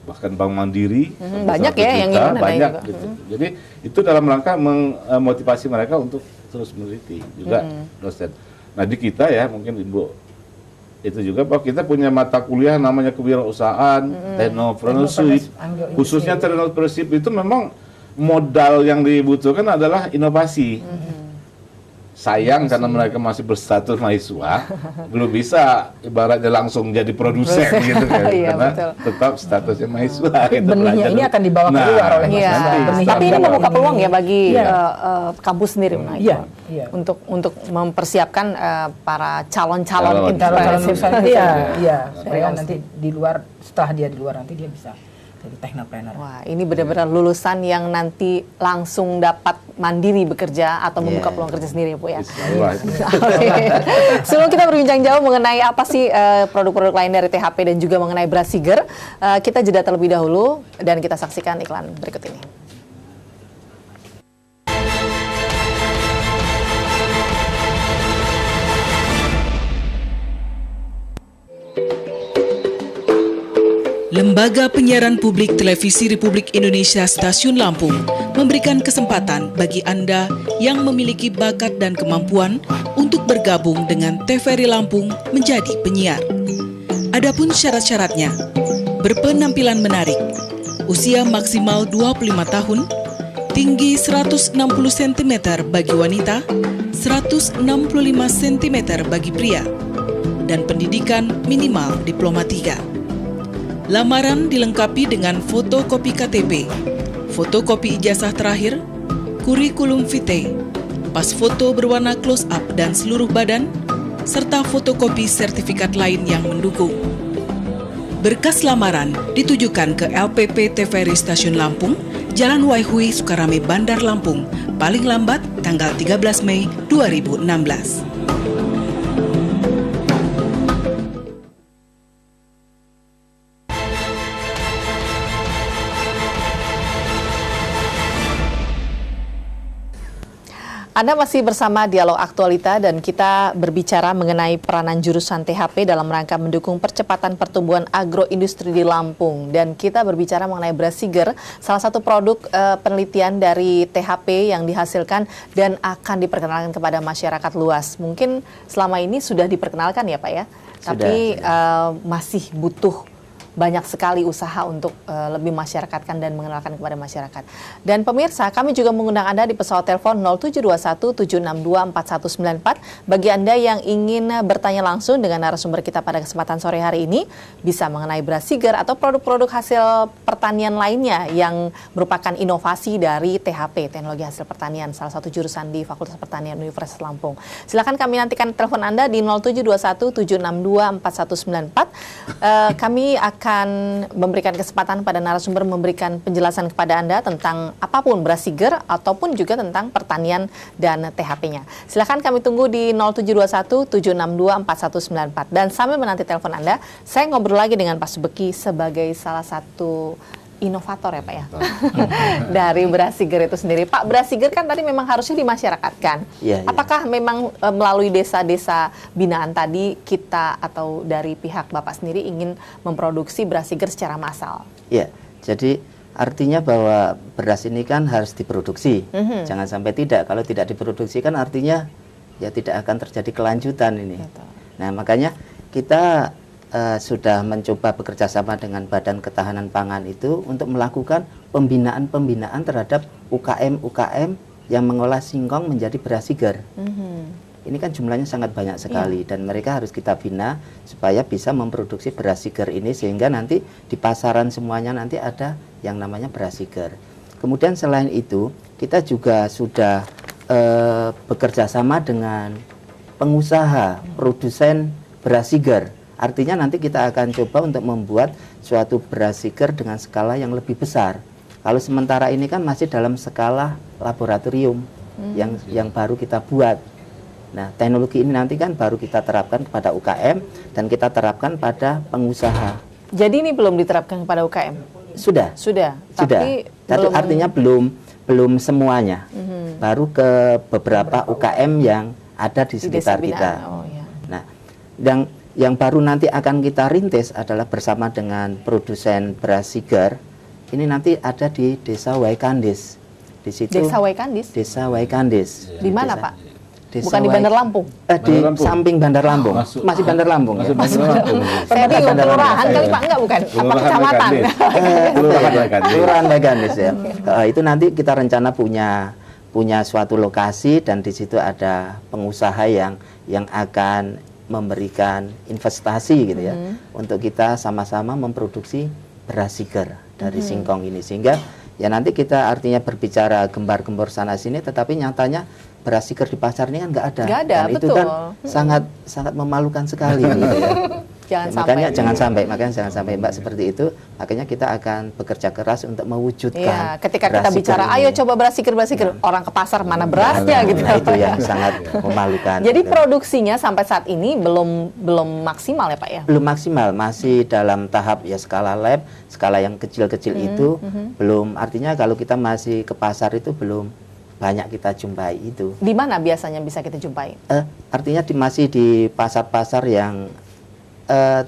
bahkan Bank Mandiri, banyak ya yang ingin banyak gitu. Jadi itu dalam rangka memotivasi mereka untuk terus meneliti juga dosen. Nah di kita ya mungkin Ibu itu juga bahwa kita punya mata kuliah namanya kewirausahaan, technopreneurship, khususnya technopreneurship itu memang modal yang dibutuhkan adalah inovasi. Sayang karena mereka masih berstatus mahasiswa, belum bisa ibaratnya langsung jadi produsen gitu kan, karena tetap statusnya mahasiswa. Gitu, benihnya ini akan dibawa keluar oleh mahasiswa. Tapi ini membuka peluang ya bagi kampus sendiri, untuk mempersiapkan para calon-calon entrepreneur. Supaya nanti di luar, setelah dia di luar nanti dia bisa jadi teknopreneur. Wah, ini benar-benar lulusan yang nanti langsung dapat mandiri bekerja atau membuka peluang kerja sendiri, Bu ya. Sebelum kita berbincang jauh mengenai apa sih produk-produk lain dari THP dan juga mengenai beras seger, kita jeda terlebih dahulu dan kita saksikan iklan berikut ini. Lembaga Penyiaran Publik Televisi Republik Indonesia Stasiun Lampung memberikan kesempatan bagi Anda yang memiliki bakat dan kemampuan untuk bergabung dengan TVRI Lampung menjadi penyiar. Adapun syarat-syaratnya, berpenampilan menarik, usia maksimal 25 tahun, tinggi 160 cm bagi wanita, 165 cm bagi pria, dan pendidikan minimal diploma 3. Lamaran dilengkapi dengan fotokopi KTP, fotokopi ijazah terakhir, kurikulum vitae, pas foto berwarna close up dan seluruh badan, serta fotokopi sertifikat lain yang mendukung. Berkas lamaran ditujukan ke LPP TVRI Stasiun Lampung, Jalan Waihui, Sukarame, Bandar Lampung, paling lambat tanggal 13 Mei 2016. Anda masih bersama Dialog Aktualita dan kita berbicara mengenai peranan jurusan THP dalam rangka mendukung percepatan pertumbuhan agroindustri di Lampung. Dan kita berbicara mengenai beras Siger, salah satu produk penelitian dari THP yang dihasilkan dan akan diperkenalkan kepada masyarakat luas. Mungkin selama ini sudah diperkenalkan ya Pak ya, tapi masih butuh banyak sekali usaha untuk lebih masyarakatkan dan mengenalkan kepada masyarakat. Dan pemirsa, kami juga mengundang Anda di pesawat telepon 0721-762-4194. Bagi Anda yang ingin bertanya langsung dengan narasumber kita pada kesempatan sore hari ini, bisa mengenai beras Siger atau produk-produk hasil pertanian lainnya yang merupakan inovasi dari THP, Teknologi Hasil Pertanian, salah satu jurusan di Fakultas Pertanian Universitas Lampung. Silakan kami nantikan telepon Anda di 0721-762-4194. Kami akan memberikan kesempatan pada narasumber memberikan penjelasan kepada Anda tentang apapun beras Siger ataupun juga tentang pertanian dan THP-nya. Silakan kami tunggu di 0721-762-4194. Dan sambil menanti telepon Anda, saya ngobrol lagi dengan Pak Subeki sebagai salah satu inovator ya Pak ya, dari beras Siger itu sendiri. Pak, beras Siger kan tadi memang harusnya dimasyarakatkan. Apakah memang melalui desa-desa binaan tadi kita atau dari pihak Bapak sendiri ingin memproduksi beras Siger secara massal? Ya, jadi artinya bahwa beras ini kan harus diproduksi. Jangan sampai tidak. Kalau tidak diproduksi kan artinya ya tidak akan terjadi kelanjutan ini. Betul. Nah, makanya kita sudah mencoba bekerja sama dengan Badan Ketahanan Pangan itu untuk melakukan pembinaan-pembinaan terhadap UKM-UKM yang mengolah singkong menjadi beras Siger. Ini kan jumlahnya sangat banyak sekali dan mereka harus kita bina supaya bisa memproduksi beras Siger ini sehingga nanti di pasaran semuanya nanti ada yang namanya beras Siger. Kemudian selain itu kita juga sudah bekerja sama dengan pengusaha produsen beras Siger. Artinya nanti kita akan coba untuk membuat suatu beras Siger dengan skala yang lebih besar. Kalau sementara ini kan masih dalam skala laboratorium yang baru kita buat. Nah, teknologi ini nanti kan baru kita terapkan kepada UKM dan kita terapkan pada pengusaha. Jadi ini belum diterapkan kepada UKM? Sudah. Tapi artinya belum semuanya. Baru ke beberapa UKM yang ada di sekitar kita. Nah, yang baru nanti akan kita rintis adalah bersama dengan produsen beras Siger. Ini nanti ada di Desa Waikandis. Di situ. Desa Waikandis? Desa Waikandis. Di mana Pak? Bukan di Bandar Lampung? Di samping Bandar Lampung. Masih Bandar Lampung. Saya bingung, kelurahan kali Pak, enggak bukan? Apa kecamatan? Kelurahan Waikandis ya. Itu nanti kita rencana punya suatu lokasi dan di situ ada pengusaha yang akan memberikan investasi gitu ya untuk kita sama-sama memproduksi beras Siger dari singkong ini sehingga ya nanti kita artinya berbicara gembar-gembor sana sini tetapi nyatanya beras Siger di pasar ini kan nggak ada. Dan betul. itu kan sangat memalukan sekali gitu ya. Makanya jangan sampai Mbak seperti itu. Makanya kita akan bekerja keras untuk mewujudkan. Ketika kita bicara ayo coba beras Siger, orang ke pasar mana berasnya gitu. Nah, itu yang sangat memalukan. Jadi produksinya sampai saat ini belum maksimal ya Pak ya? Belum maksimal, masih dalam tahap ya skala lab, skala yang kecil-kecil itu belum. Artinya kalau kita masih ke pasar itu belum banyak kita jumpai itu. Di mana biasanya bisa kita jumpai? Artinya masih di pasar-pasar yang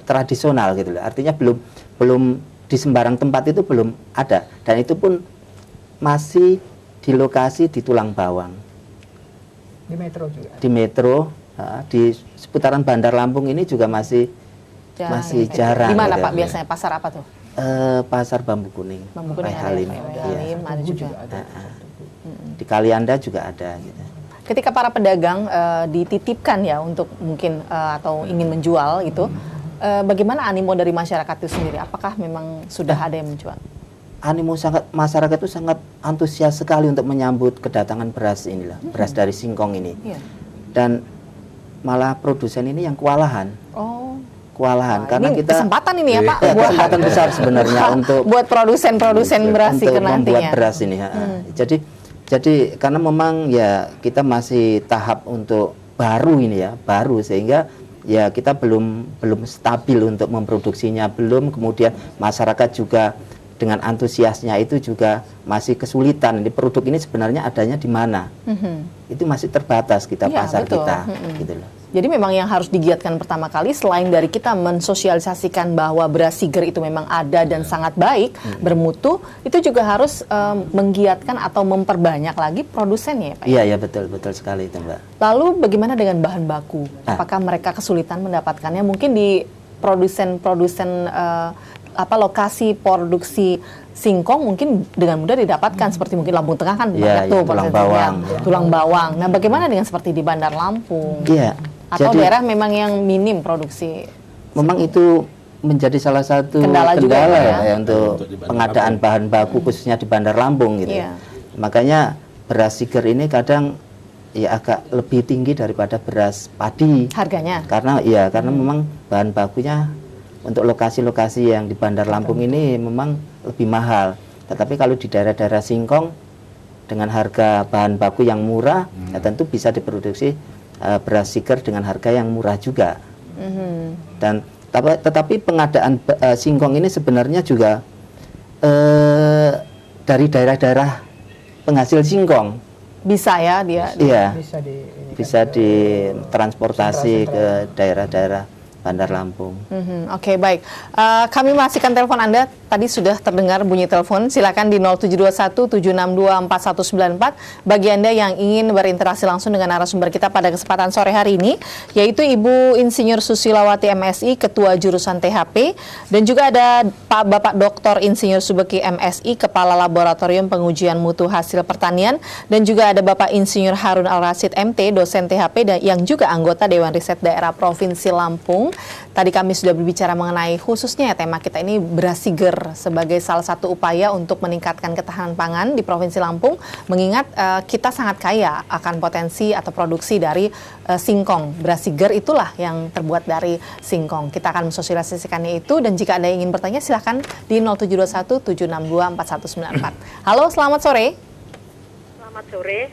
tradisional gitu loh. Artinya belum di di sembarang tempat itu belum ada, dan itu pun masih di lokasi di Tulang Bawang, Di metro juga. di metro, di seputaran Bandar Lampung ini juga masih jarang. Di mana gitu. Pak biasanya pasar apa tuh? Pasar Bambu Kuning, Bambu Kuning Pak ada, Halim, Pak iya. Halim ada juga. Di Kalianda juga ada. Gitu. Ketika para pedagang dititipkan ya untuk mungkin atau ingin menjual itu, bagaimana animo dari masyarakat itu sendiri? Apakah memang sudah ada yang menjual? Animo masyarakat itu sangat antusias sekali untuk menyambut kedatangan beras inilah, beras dari Singkong ini. Iya. Dan malah produsen ini yang kewalahan. Oh. Kewalahan karena Ini kita kesempatan ini ya Pak, ya, kesempatan besar sebenarnya untuk buat produsen beras untuk membuat nantinya. beras ini. Jadi karena memang ya kita masih tahap untuk baru ini ya, baru, sehingga ya kita belum stabil untuk memproduksinya, belum, kemudian masyarakat juga dengan antusiasnya itu juga masih kesulitan. Ini produk ini sebenarnya adanya di mana? Itu masih terbatas kita Iya, pasar betul. kita, gitu loh. Jadi memang yang harus digiatkan pertama kali selain dari kita mensosialisasikan bahwa beras Siger itu memang ada dan sangat baik, bermutu, itu juga harus menggiatkan atau memperbanyak lagi produsennya ya Pak? Iya, betul sekali itu Mbak. Lalu bagaimana dengan bahan baku? Apakah mereka kesulitan mendapatkannya? Mungkin di produsen lokasi produksi singkong mungkin dengan mudah didapatkan, seperti mungkin Lampung Tengah kan banyak tuh tulang prosesnya. bawang. Tulang bawang. Nah, bagaimana dengan seperti di Bandar Lampung? Iya. Atau Jadi, daerah memang yang minim produksi? memang itu menjadi salah satu Kendala juga ya untuk Untuk di Bandar pengadaan bahan baku khususnya di Bandar Lampung gitu. Iya. Makanya beras Siger ini kadang ya agak lebih tinggi daripada beras padi. Harganya? Karena memang bahan bakunya untuk lokasi-lokasi yang di Bandar Lampung ini memang lebih mahal. Tetapi kalau di daerah-daerah Singkong dengan harga bahan baku yang murah, ya tentu bisa diproduksi beras Siger dengan harga yang murah juga. Dan tetapi pengadaan singkong ini sebenarnya juga dari daerah-daerah penghasil singkong. Bisa ya dia? Iya, Bisa bisa ditransportasi ke daerah-daerah Bandar Lampung. Oke, baik. Kami masihkan telepon Anda. Tadi sudah terdengar bunyi telepon. Silakan di 0721-762-4194 bagi Anda yang ingin berinteraksi langsung dengan narasumber kita pada kesempatan sore hari ini, yaitu Ibu Insinyur Susilawati MSI, Ketua Jurusan THP, dan juga ada Bapak Dr. Insinyur Subeki MSI, Kepala Laboratorium Pengujian Mutu Hasil Pertanian, dan juga ada Bapak Insinyur Harun Al-Rasyid MT, dosen THP dan yang juga anggota Dewan Riset Daerah Provinsi Lampung. Tadi kami sudah berbicara mengenai khususnya tema kita ini beras Siger sebagai salah satu upaya untuk meningkatkan ketahanan pangan di Provinsi Lampung, mengingat kita sangat kaya akan potensi atau produksi dari singkong. Beras Siger itulah yang terbuat dari singkong. Kita akan mensosialisasikannya itu, dan jika Anda ingin bertanya silahkan di 0721-762-4194. Halo, selamat sore. Selamat sore.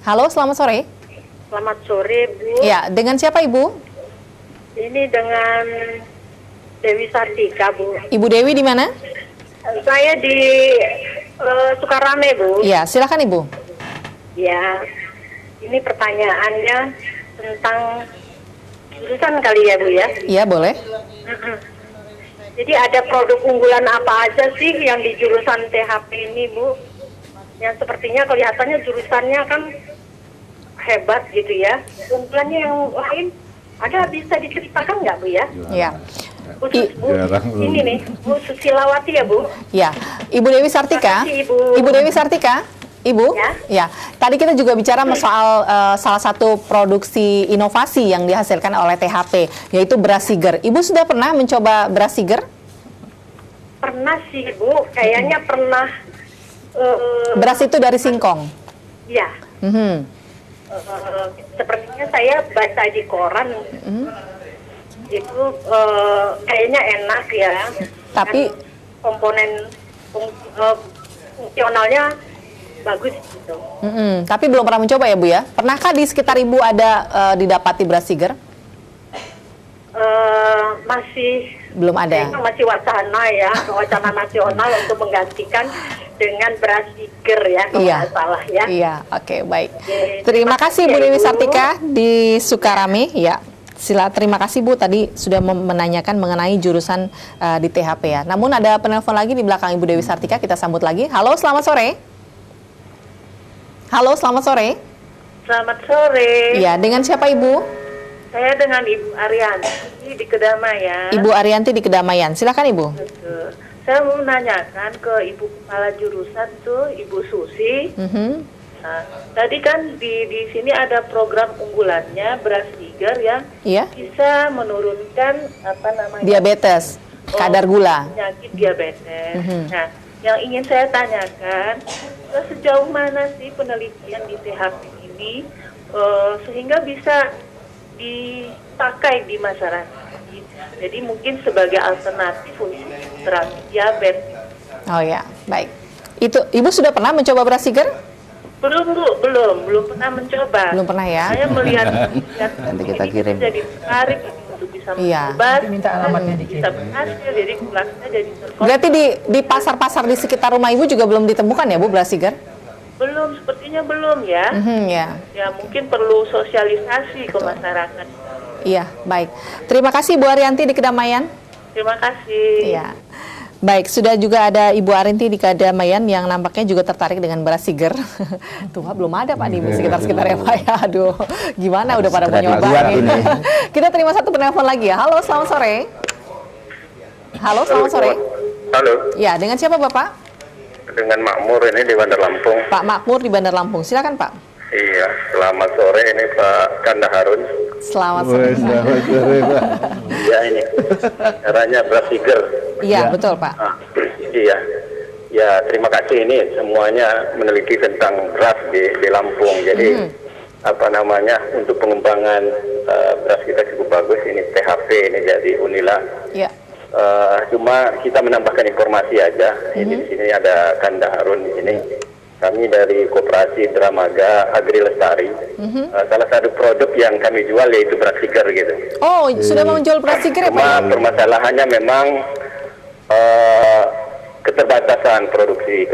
Halo, selamat sore. Selamat sore, Bu. Ya, dengan siapa Ibu? Ini dengan Dewi Sartika, Bu. Ibu Dewi di mana? Saya di Sukarame, Bu. Ya, silakan Ibu. Ya, ini pertanyaannya tentang jurusan kali ya, Bu ya. Iya, boleh. Jadi ada produk unggulan apa aja sih yang di jurusan THP ini, Bu? Yang sepertinya kelihatannya jurusannya kan hebat gitu ya. Unggulannya yang lain ada, bisa diceritakan nggak, Bu ya? Ya. Khusus Bu, ini nih, Bu Susilawati ya, Bu? Ya, Ibu Dewi Sartika. Terima kasih, Ibu. Ibu Dewi Sartika. Ibu, ya. Tadi kita juga bicara soal salah satu produksi inovasi yang dihasilkan oleh THP, yaitu beras Siger. Ibu sudah pernah mencoba beras Siger? Pernah sih, Bu. Kayaknya pernah. Beras itu dari singkong? Ya. Sepertinya saya baca di koran. Itu kayaknya enak ya. Tapi dan komponen fungsionalnya bagus gitu. Tapi belum pernah mencoba ya, Bu ya? Pernahkah di sekitar Ibu ada didapati beras Siger? Masih belum ada. Masih wacana ya, wacana nasional untuk menggantikan dengan beras Siger ya, kalau nggak salah ya. Iya, oke, baik. Oke, Terima kasih Bu ya, Dewi Ibu. Sartika di Sukarame. Ya, Terima kasih Bu tadi sudah menanyakan mengenai jurusan di THP ya. Namun ada penelpon lagi di belakang Ibu Dewi Sartika, kita sambut lagi. Halo, selamat sore. Halo, selamat sore. Selamat sore. Iya, dengan siapa Ibu? Saya dengan Ibu Arianti di Kedamaian. Ibu Arianti di Kedamaian. Silakan Ibu. Betul. Saya mau menanyakan ke Ibu Kepala Jurusan tuh, Ibu Susi. Nah, tadi kan di sini ada program unggulannya beras tiger yang bisa menurunkan diabetes, kadar gula, penyakit diabetes. Nah, yang ingin saya tanyakan, sejauh mana sih penelitian di THP ini sehingga bisa dipakai di masyarakat? Jadi mungkin sebagai alternatif untuk terapi diabetes. Oh ya, baik. Itu Ibu sudah pernah mencoba beras tiger? Belum Bu, belum pernah mencoba. Belum pernah ya? Saya melihat nanti kita kirim. Jadi tertarik untuk bisa mencoba. Minta alamatnya bisa berhasil, jadi kelasnya jadi terkontrol. Berarti di pasar-pasar di sekitar rumah Ibu juga belum ditemukan ya Bu beras tiger? Belum, sepertinya belum ya. Ya mungkin perlu sosialisasi ke masyarakat. Iya, baik. Terima kasih Bu Arianti di Kedamaian. Terima kasih. Iya. Baik, sudah juga ada Ibu Arinti di Kedamaian yang nampaknya juga tertarik dengan beras tiger. Tuh, belum ada Pak di sekitar-sekitar ya Pak ya. Aduh, gimana udah pada mau nyoba ini. Kita terima satu penelpon lagi ya. Halo, selamat sore. Halo, selamat sore. Halo. Ya, dengan siapa Bapak? Dengan Makmur ini di Bandar Lampung. Pak Makmur di Bandar Lampung. Silakan Pak. Iya, selamat sore ini Pak Kanda Harun. Selamat sore. Selamat sore Pak. Iya ini, caranya beras tiger. Iya, betul Pak. Iya, ya terima kasih ini semuanya meneliti tentang beras di Lampung. Jadi untuk pengembangan beras kita cukup bagus. Ini THP ini jadi Unila. Iya. Cuma kita menambahkan informasi aja. Ini di sini ada Kanda Harun di sini. Kami dari Koperasi Dramaga Agri Lestari. Salah satu produk yang kami jual yaitu beras tiger gitu. Oh, sudah mau menjual beras tiger ya Pak? Cuma permasalahannya memang keterbatasan produksi.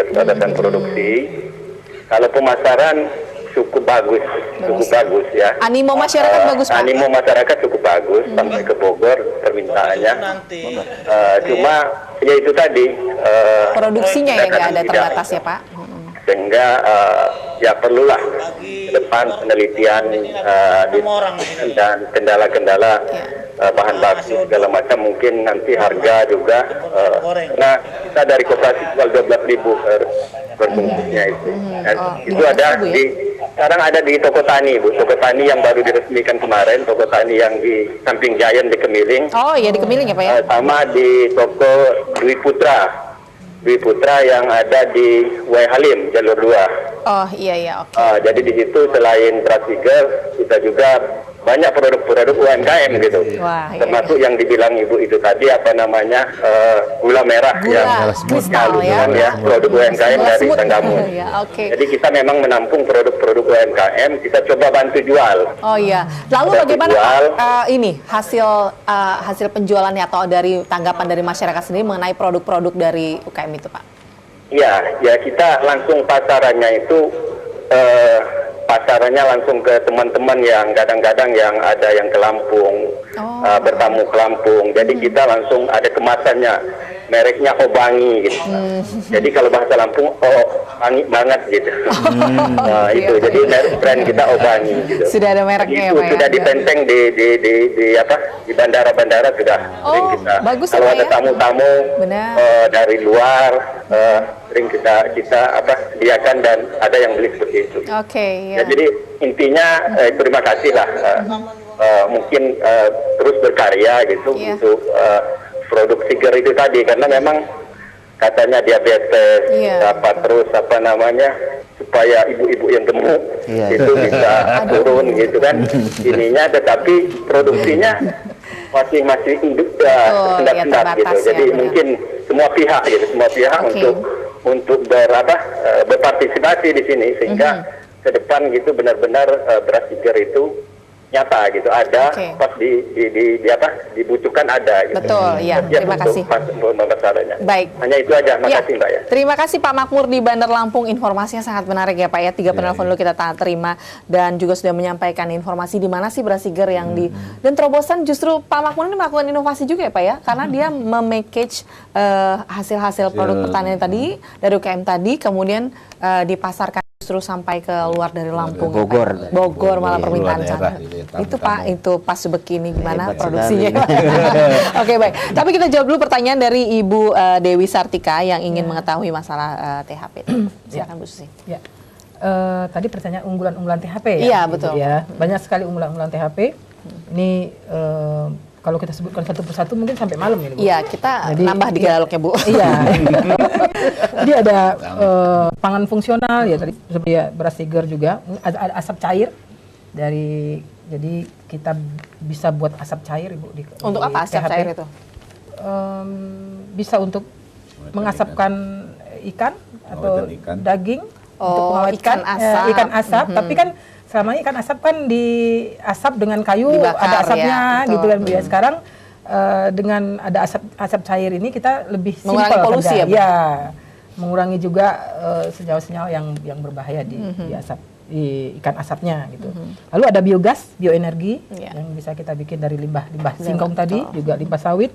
Kalau pemasaran cukup bagus ya. Animo masyarakat bagus Pak? Animo masyarakat cukup bagus sampai ke Bogor permintaannya. Cuma ya itu tadi. Produksinya yang nggak ada terbatas ya Pak? Sehingga ya perlulah ke depan penelitian dan kendala-kendala bahan baku segala macam, mungkin nanti harga juga nah kita dari koperasi jual 12.000 per bungkusnya itu. Itu ada sekarang ada di toko tani Bu, toko tani yang baru diresmikan kemarin, toko tani yang di samping Giant di Kemiling. Oh iya di Kemiling ya Pak ya? Sama di toko Dwi Putra yang ada di Wai Halim jalur 2. Oh iya oke. Jadi di situ selain beras tiger kita juga banyak produk-produk UMKM gitu. Wah, termasuk yang dibilang Ibu itu tadi gula merah yang kristal ya. produk UMKM dari Tanggamus. Okay. Jadi kita memang menampung produk-produk UMKM, kita coba bantu jual. Oh iya. Lalu bagaimana ini hasil penjualannya atau dari tanggapan dari masyarakat sendiri mengenai produk-produk dari UKM itu Pak? Ya kita langsung pasarannya itu langsung ke teman-teman yang kadang-kadang yang ada yang ke Lampung, bertamu ke Lampung. Jadi kita langsung ada kemasannya, mereknya Obangi gitu. Jadi kalau bahasa Lampung, Obangi banget gitu. Itu jadi brand kita Obangi gitu. Sudah ada mereknya itu ya Pak? Sudah ditenteng di bandara-bandara sudah. Kita, bagus kalau ada ya? tamu-tamu dari luar, sering kita sediakan dan ada yang beli seperti itu. Oke. Ya, jadi intinya terima kasih lah. Mungkin terus berkarya gitu untuk produk tiger itu tadi, karena memang katanya diabetes terus supaya ibu-ibu yang gemuk itu bisa turun gitu kan ininya, tetapi produksinya masih sendat-sendat gitu. Jadi mungkin semua pihak untuk berpartisipasi di sini sehingga ke depan gitu benar-benar beras tiger itu nyata gitu, ada pas dibutuhkan ada gitu. Betul, ya. Terima kasih. Baik. Hanya itu aja, makasih Mbak ya. Terima kasih Pak Makmur di Bandar Lampung, informasinya sangat menarik ya Pak ya. 3 penelpon dulu kita terima dan juga sudah menyampaikan informasi di mana sih beras seger yang dan terobosan justru Pak Makmur ini melakukan inovasi juga ya Pak ya, karena dia memackage hasil-hasil produk pertanian tadi dari UKM tadi kemudian dipasarkan justru sampai ke luar dari Lampung. Bogor malah permintaan sana. Itu Pak, itu pas begini gimana produksinya. Oke baik. Tapi kita jawab dulu pertanyaan dari Ibu Dewi Sartika yang ingin mengetahui masalah THP. Silakan Bu Susi. Ya. Tadi pertanyaan unggulan-unggulan THP ya. Iya betul. Ya, banyak sekali unggulan-unggulan THP. Ini kalau kita sebutkan satu persatu mungkin sampai malam ya, Bu. Iya, kita nambah di dialognya, Bu. Iya. Jadi ada pangan fungsional ya, tadi seperti beras seger juga, ada asap cair dari, jadi kita bisa buat asap cair, Ibu. Untuk apa asap cair itu? Bisa untuk mengasapkan ikan atau daging, untuk pengawetkan ikan asap, tapi kan selama ini ikan asap kan diasap dengan kayu, dibakar, ada asapnya ya, gitu kan Bu ya. Sekarang dengan ada asap cair ini kita lebih mengurangi polusi ya, Bu? Ya, mengurangi juga senyawa-senyawa yang berbahaya di asap, di ikan asapnya gitu. Lalu ada biogas, bioenergi yang bisa kita bikin dari limbah singkong tadi, juga limbah sawit.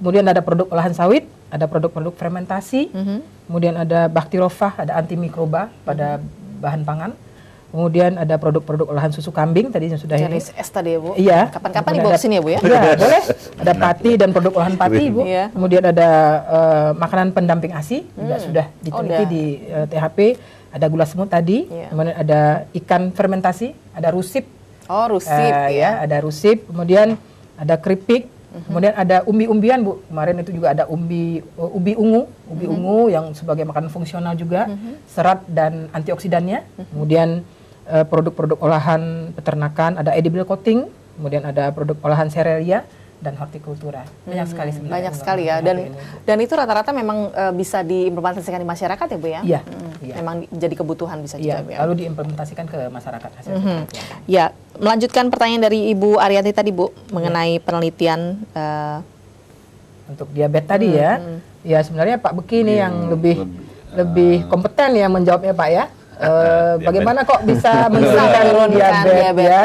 Kemudian ada produk olahan sawit, ada produk-produk fermentasi, kemudian ada baktirofah, ada antimikroba pada bahan pangan. Kemudian ada produk-produk olahan susu kambing tadi yang sudah ini. Es tadi ya Bu? Iya. Kapan-kapan dibawa ke sini ya Bu ya? Iya, boleh. Ada pati dan produk olahan pati Bu. Kemudian ada makanan pendamping ASI, juga sudah diteliti di THP. Ada gula semut tadi, kemudian ada ikan fermentasi, ada rusip. Oh rusip ya. Ada rusip, kemudian ada keripik, kemudian ada umbi-umbian Bu. Kemarin itu juga ada ubi ungu yang sebagai makanan fungsional juga, serat dan antioksidannya. Kemudian produk-produk olahan peternakan, ada edible coating, kemudian ada produk olahan serealia dan hortikultura. Banyak sekali sebenarnya. Banyak sekali ya, dan itu rata-rata memang bisa diimplementasikan di masyarakat ya Bu ya? Iya. Memang jadi kebutuhan bisa juga ya. Lalu diimplementasikan ke masyarakat hasil. Ya, melanjutkan pertanyaan dari Ibu Arianti tadi Bu mengenai penelitian untuk diabetes tadi ya. Ya sebenarnya Pak Beki ini yang lebih kompeten ya menjawabnya Pak ya. Bagaimana kok bisa menurunkan diabetes ya?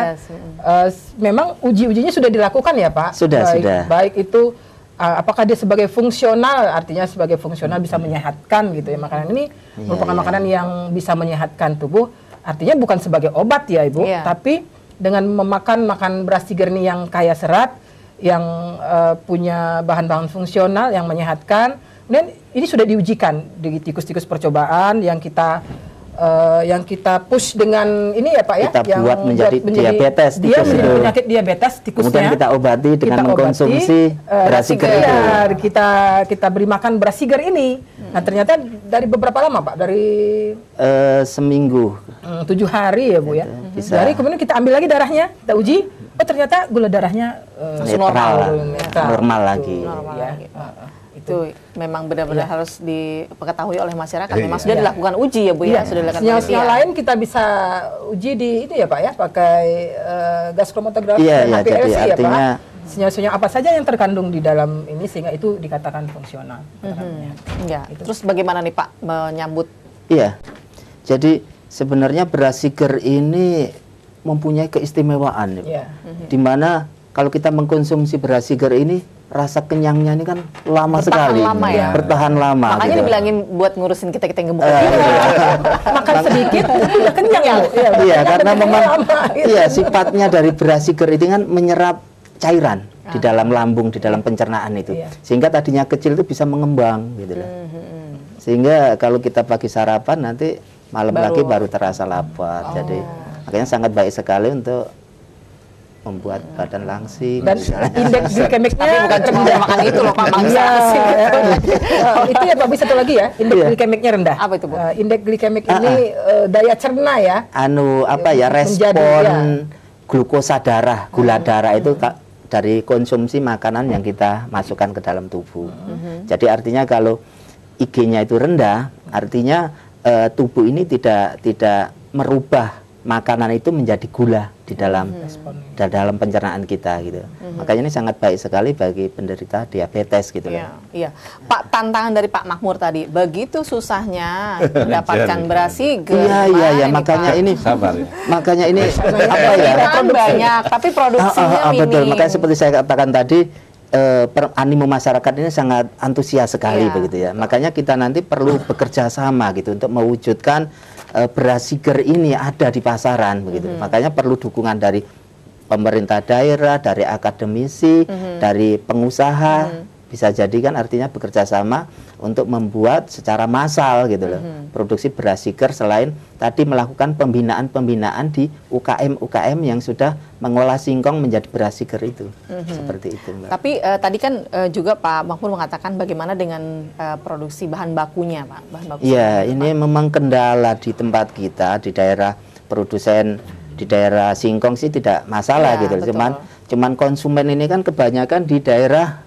Memang uji-ujinya sudah dilakukan ya Pak? Sudah. Baik itu apakah dia sebagai fungsional, artinya sebagai fungsional bisa menyehatkan gitu ya. Makanan ini merupakan makanan yang bisa menyehatkan tubuh. Artinya bukan sebagai obat ya Ibu, tapi dengan makan beras seger ini yang kaya serat, yang punya bahan-bahan fungsional yang menyehatkan. Kemudian ini sudah diujikan di tikus-tikus percobaan yang kita push dengan ini ya Pak ya, kita yang buat menjadi diabetes, dia menjadi penyakit diabetes tikusnya. Kemudian kita obati dengan mengkonsumsi beras seger itu. Kita beri makan beras seger ini. Nah ternyata dari beberapa lama Pak, dari seminggu, 7 hari ya Bu ya. Dari kemudian kita ambil lagi darahnya, kita uji, oh ternyata gula darahnya normal lagi. Itu memang benar-benar harus diketahui oleh masyarakat. Memang sudah dilakukan uji ya Bu ya, sudah dilakukan sinyal-sinyal lain kita bisa uji di itu ya Pak ya, pakai gas kromatografi dan HPLC ya Pak. Sinyal-sinyal apa saja yang terkandung di dalam ini sehingga itu dikatakan fungsional. Terus bagaimana nih Pak menyambut? Iya. Jadi sebenarnya beras seger ini mempunyai keistimewaan di mana kalau kita mengkonsumsi beras seger ini rasa kenyangnya ini kan lama sekali, bertahan lama. Makanya dibilangin buat ngurusin kita yang gemuk. Makan sedikit udah kenyang ya. Iya, karena memang sifatnya dari beras seger itu kan menyerap cairan di dalam lambung, di dalam pencernaan itu, sehingga tadinya kecil itu bisa mengembang gitu loh. Sehingga kalau kita pagi sarapan nanti malam lagi baru terasa lapar. Jadi makanya sangat baik sekali untuk membuat badan langsing. Dan indeks glikemiknya tapi bukan cuma makan itu loh Pak, itu ya Pak, bisa satu lagi ya, indeks glikemiknya rendah. Apa itu Bu? Indeks glikemik ini daya cerna ya. Respon glukosa darah, gula darah itu dari konsumsi makanan yang kita masukkan ke dalam tubuh. Jadi artinya kalau IG-nya itu rendah, artinya tubuh ini tidak merubah makanan itu menjadi gula di dalam pencernaan kita gitu. Makanya ini sangat baik sekali bagi penderita diabetes gitu loh. Iya. Pak, tantangan dari Pak Makmur tadi, begitu susahnya mendapatkan beras seger. Iya, makanya ini sabar ya. Makanya ini apa ya? Banyak, tapi produksinya minim. Betul, makanya seperti saya katakan tadi, animo masyarakat ini sangat antusias sekali begitu ya. Makanya kita nanti perlu bekerja sama gitu untuk mewujudkan beras seger ini ada di pasaran begitu. Makanya perlu dukungan dari pemerintah daerah, dari akademisi, dari pengusaha. Bisa jadi kan artinya bekerja sama untuk membuat secara massal gitu loh produksi beras seger, selain tadi melakukan pembinaan di UKM yang sudah mengolah singkong menjadi beras seger itu. Seperti itu, Mbak. Tapi tadi kan juga Pak Makmur mengatakan bagaimana dengan produksi bahan bakunya, Pak? Iya, ini memang kendala di tempat kita di daerah produsen di daerah singkong sih tidak masalah gitu. Cuman konsumen ini kan kebanyakan di daerah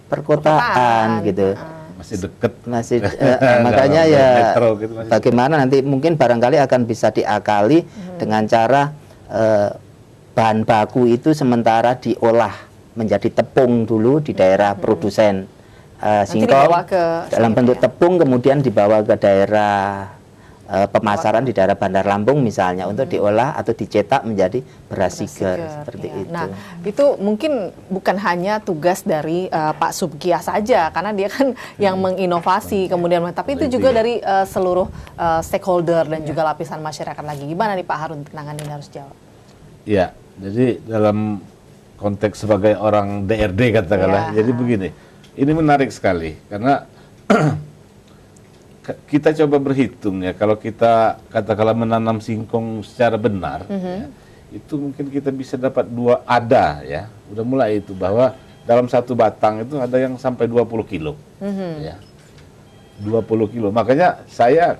perkotaan gitu. Masih deket. Makanya ya gitu, bagaimana nanti mungkin barangkali akan bisa diakali dengan cara bahan baku itu sementara diolah menjadi tepung dulu di daerah produsen singkong dalam bentuk tepung, kemudian dibawa ke daerah pemasaran di daerah Bandar Lampung misalnya untuk diolah atau dicetak menjadi beras seger seperti itu. Nah, itu mungkin bukan hanya tugas dari Pak Subgia saja, karena dia kan yang menginovasi kemudian, tapi itu juga dari seluruh stakeholder dan juga lapisan masyarakat lagi. Gimana nih Pak Harun, kenangan ini harus jawab? Ya, jadi dalam konteks sebagai orang DRD katakanlah, jadi begini, ini menarik sekali karena kita coba berhitung ya, kalau kita katakanlah menanam singkong secara benar, ya, itu mungkin kita bisa dapat ya, udah mulai itu bahwa dalam satu batang itu ada yang sampai 20 kilo, ya, 20 kilo. Makanya saya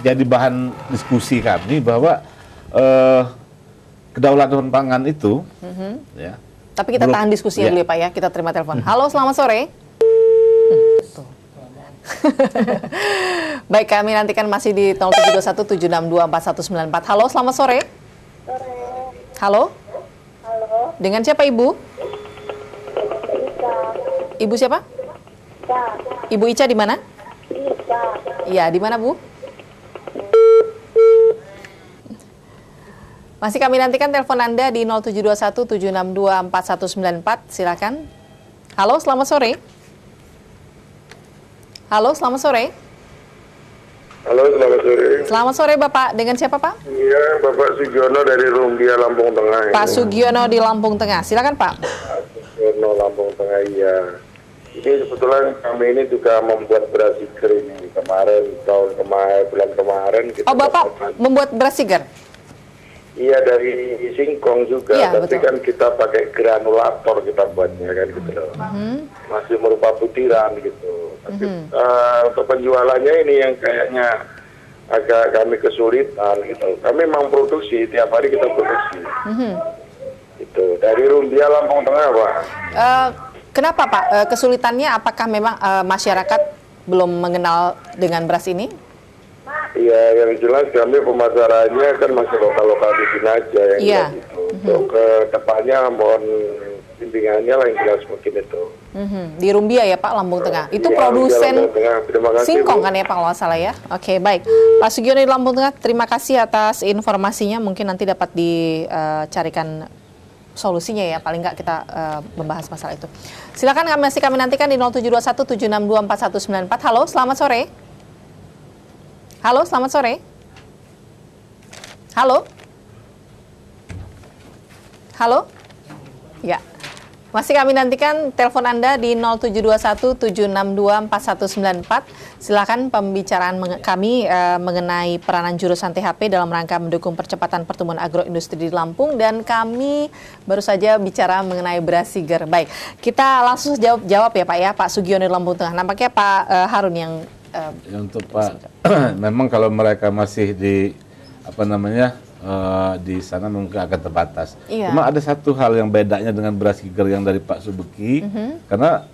jadi bahan diskusi kami bahwa kedaulatan pangan itu, ya. Tapi kita tahan diskusinya dulu ya Pak ya, kita terima telepon. Halo, selamat sore. Baik, kami nantikan masih di 072176241194. Halo, selamat sore. Halo. Dengan siapa Ibu? Ibu siapa? Ibu Ica di mana? Iya, di mana Bu? Masih kami nantikan telepon Anda di 072176241194. Silakan. Halo, selamat sore. Halo, selamat sore. Halo, selamat sore. Selamat sore Bapak, dengan siapa Pak? Iya, Bapak Sugiono dari Rumbia, Lampung Tengah. Pak Sugiono di Lampung Tengah, silakan Pak. Sugiono, Lampung Tengah, iya. Ini kebetulan kami ini juga membuat beras seger ini bulan kemarin. Bapak membuat beras seger? Iya, dari singkong juga, tapi betul. Kan kita pakai granulator kita buatnya kan gitu loh. Masih berupa butiran gitu. Tapi untuk penjualannya ini yang kayaknya agak kami kesulitan gitu. Kami memang produksi, tiap hari kita produksi. Itu dari Rumbia, Lampung Tengah, Pak. Kenapa Pak? Kesulitannya apakah memang masyarakat belum mengenal dengan beras ini? Iya, yang jelas kami pemasarannya kan masih lokal-lokal di sini aja yang gitu. Untuk ke depannya mohon bimbingannya lah yang jelas mungkin itu. Di Rumbia ya Pak, Lampung Tengah. Itu produsen singkong kan ya Pak, kalau salah ya. Oke, baik. Pak Sugiono di Lampung Tengah, terima kasih atas informasinya. Mungkin nanti dapat dicarikan solusinya ya, paling nggak kita membahas masalah itu. Silakan kami nantikan di 072176241194. Halo, selamat sore. Halo, selamat sore. Halo? Halo? Ya. Masih kami nantikan telepon Anda di 072176241194. Silakan pembicaraan kami mengenai peranan jurusan THP dalam rangka mendukung percepatan pertumbuhan agroindustri di Lampung, dan kami baru saja bicara mengenai beras seger. Baik, kita langsung jawab ya Pak ya, Pak Sugiono di Lampung Tengah. Nampaknya Pak Harun yang untuk Pak, memang kalau mereka masih di di sana mungkin akan terbatas. Cuma ada satu hal yang bedanya dengan beras seger yang dari Pak Subeki, karena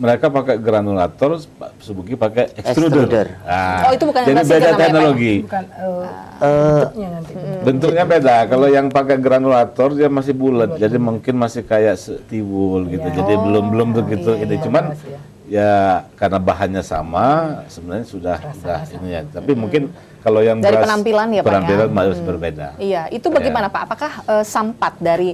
mereka pakai granulator, Pak Subuki pakai extruder. Extruder. Oh, itu bukan jadi brasiger beda namanya, Pak, ya? teknologi. Bukan bentuknya nanti. Bentuknya beda. Kalau yang pakai granulator dia masih bulat, jadi mungkin masih kayak tiwul gitu. Jadi belum begitu ini. Cuman ya karena bahannya sama, sebenarnya sudah ini ya. Tapi mungkin kalau yang dari penampilan ya Pak, penampilan ya? harus berbeda. Iya, itu bagaimana Pak? Apakah sampat dari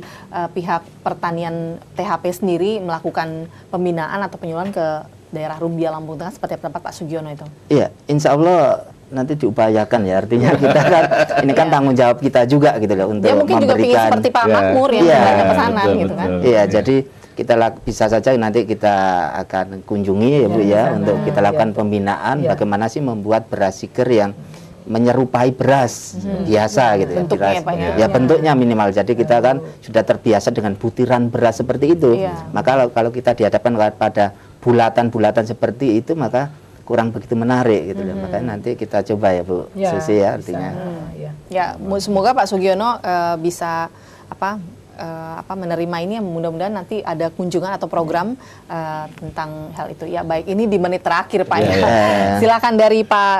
pihak pertanian THP sendiri melakukan pembinaan atau penyuluhan ke daerah Rumbia Lampung Tengah seperti pendapat Pak Sugiono itu? Iya, insya Allah nanti diupayakan ya, artinya kita kan ini kan tanggung jawab kita juga gitu loh untuk dia mungkin memberikan. juga ingin seperti Pak Makmur yang ada pesanan gitu kan? Iya, jadi kita bisa saja nanti kita akan kunjungi ya Bu ya, untuk kita lakukan pembinaan bagaimana sih membuat beras seger yang menyerupai beras biasa gitu ya. Bentuknya, Beras, Pak, ya bentuknya minimal. Jadi kita kan sudah terbiasa dengan butiran beras seperti itu. Maka kalau kita dihadapkan pada bulatan-bulatan seperti itu, maka kurang begitu menarik gitu loh. Makanya nanti kita coba ya Bu Susi ya, artinya. Ya, semoga Pak Sugiono bisa menerima ini, mudah-mudahan nanti ada kunjungan atau program tentang hal itu. Ya baik, ini di menit terakhir Pak. Silakan dari Pak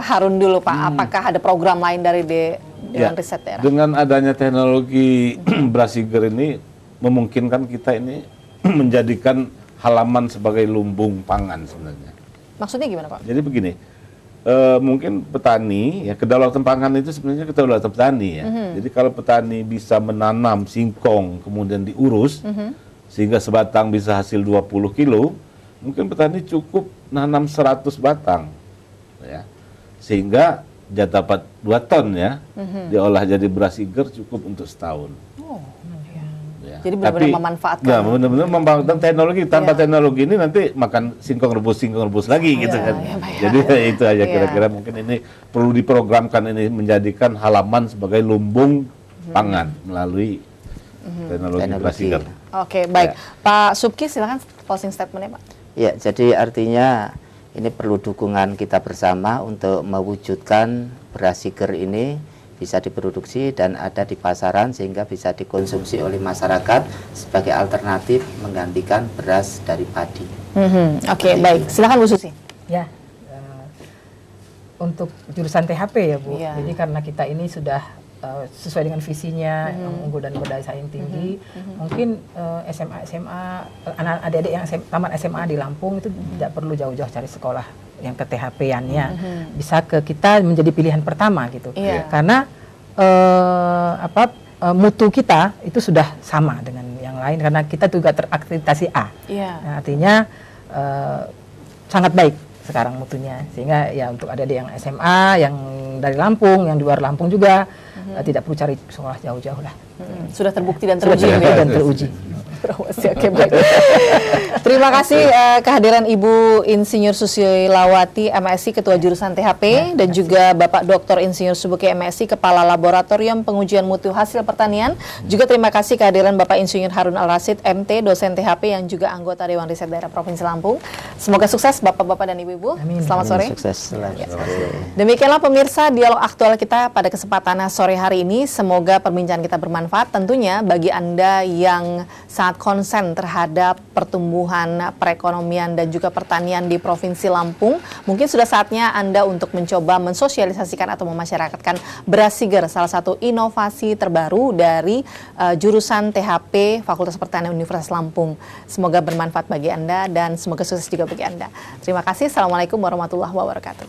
Harun dulu Pak. Apakah ada program lain dari Dewan Riset Daerah? Dengan adanya teknologi beras seger ini memungkinkan kita ini menjadikan halaman sebagai lumbung pangan sebenarnya. Maksudnya gimana Pak? Jadi begini. Mungkin petani ya, kedaulatan pangan itu sebenarnya kedaulatan petani ya. Jadi kalau petani bisa menanam singkong kemudian diurus sehingga sebatang bisa hasil 20 kilo, mungkin petani cukup nanam 100 batang ya. Sehingga dia dapat 2 ton ya. Diolah jadi beras seger cukup untuk setahun. Jadi benar-benar memanfaatkan. Ya, benar-benar memanfaatkan teknologi. Tanpa teknologi ini nanti makan singkong rebus lagi gitu kan. Jadi itu aja kira-kira mungkin ini perlu diprogramkan ini menjadikan halaman sebagai lumbung pangan melalui teknologi beras seger. Oke, baik. Pak Subki silakan closing statement-nya Pak. Ya, jadi artinya ini perlu dukungan kita bersama untuk mewujudkan beras seger ini bisa diproduksi dan ada di pasaran sehingga bisa dikonsumsi oleh masyarakat sebagai alternatif menggantikan beras dari padi. Oke, baik. Silakan Bu Susi. Ya, untuk jurusan THP ya Bu. Jadi karena kita ini sudah sesuai dengan visinya unggul dan berdaya saing tinggi, mungkin SMA adik-adik yang tamat SMA di Lampung itu tidak perlu jauh-jauh cari sekolah yang ke THP-annya, bisa ke kita menjadi pilihan pertama gitu. Karena mutu kita itu sudah sama dengan yang lain karena kita juga terakreditasi A. Nah, artinya sangat baik sekarang mutunya, sehingga ya untuk adik-adik yang SMA, yang dari Lampung, yang di luar Lampung juga tidak perlu cari sekolah jauh-jauh lah. Sudah terbukti dan teruji. Oke, baik. Terima kasih kehadiran Ibu Insinyur Susilawati MSI Ketua Jurusan THP dan juga Bapak Dr. Insinyur Subuki MSI Kepala Laboratorium Pengujian Mutu Hasil Pertanian. Juga terima kasih kehadiran Bapak Insinyur Harun Al-Rasyid MT dosen THP yang juga anggota Dewan Riset Daerah Provinsi Lampung. Semoga sukses Bapak-bapak dan Ibu-ibu. Selamat sore. Sukses. Demikianlah pemirsa dialog aktual kita pada kesempatan sore hari ini. Semoga perbincangan kita bermanfaat tentunya bagi Anda yang sangat konsen terhadap pertumbuhan perekonomian dan juga pertanian di Provinsi Lampung. Mungkin sudah saatnya Anda untuk mencoba mensosialisasikan atau memasyarakatkan beras seger, salah satu inovasi terbaru dari jurusan THP Fakultas Pertanian Universitas Lampung. Semoga bermanfaat bagi Anda dan semoga sukses juga bagi Anda. Terima kasih. Assalamualaikum warahmatullahi wabarakatuh.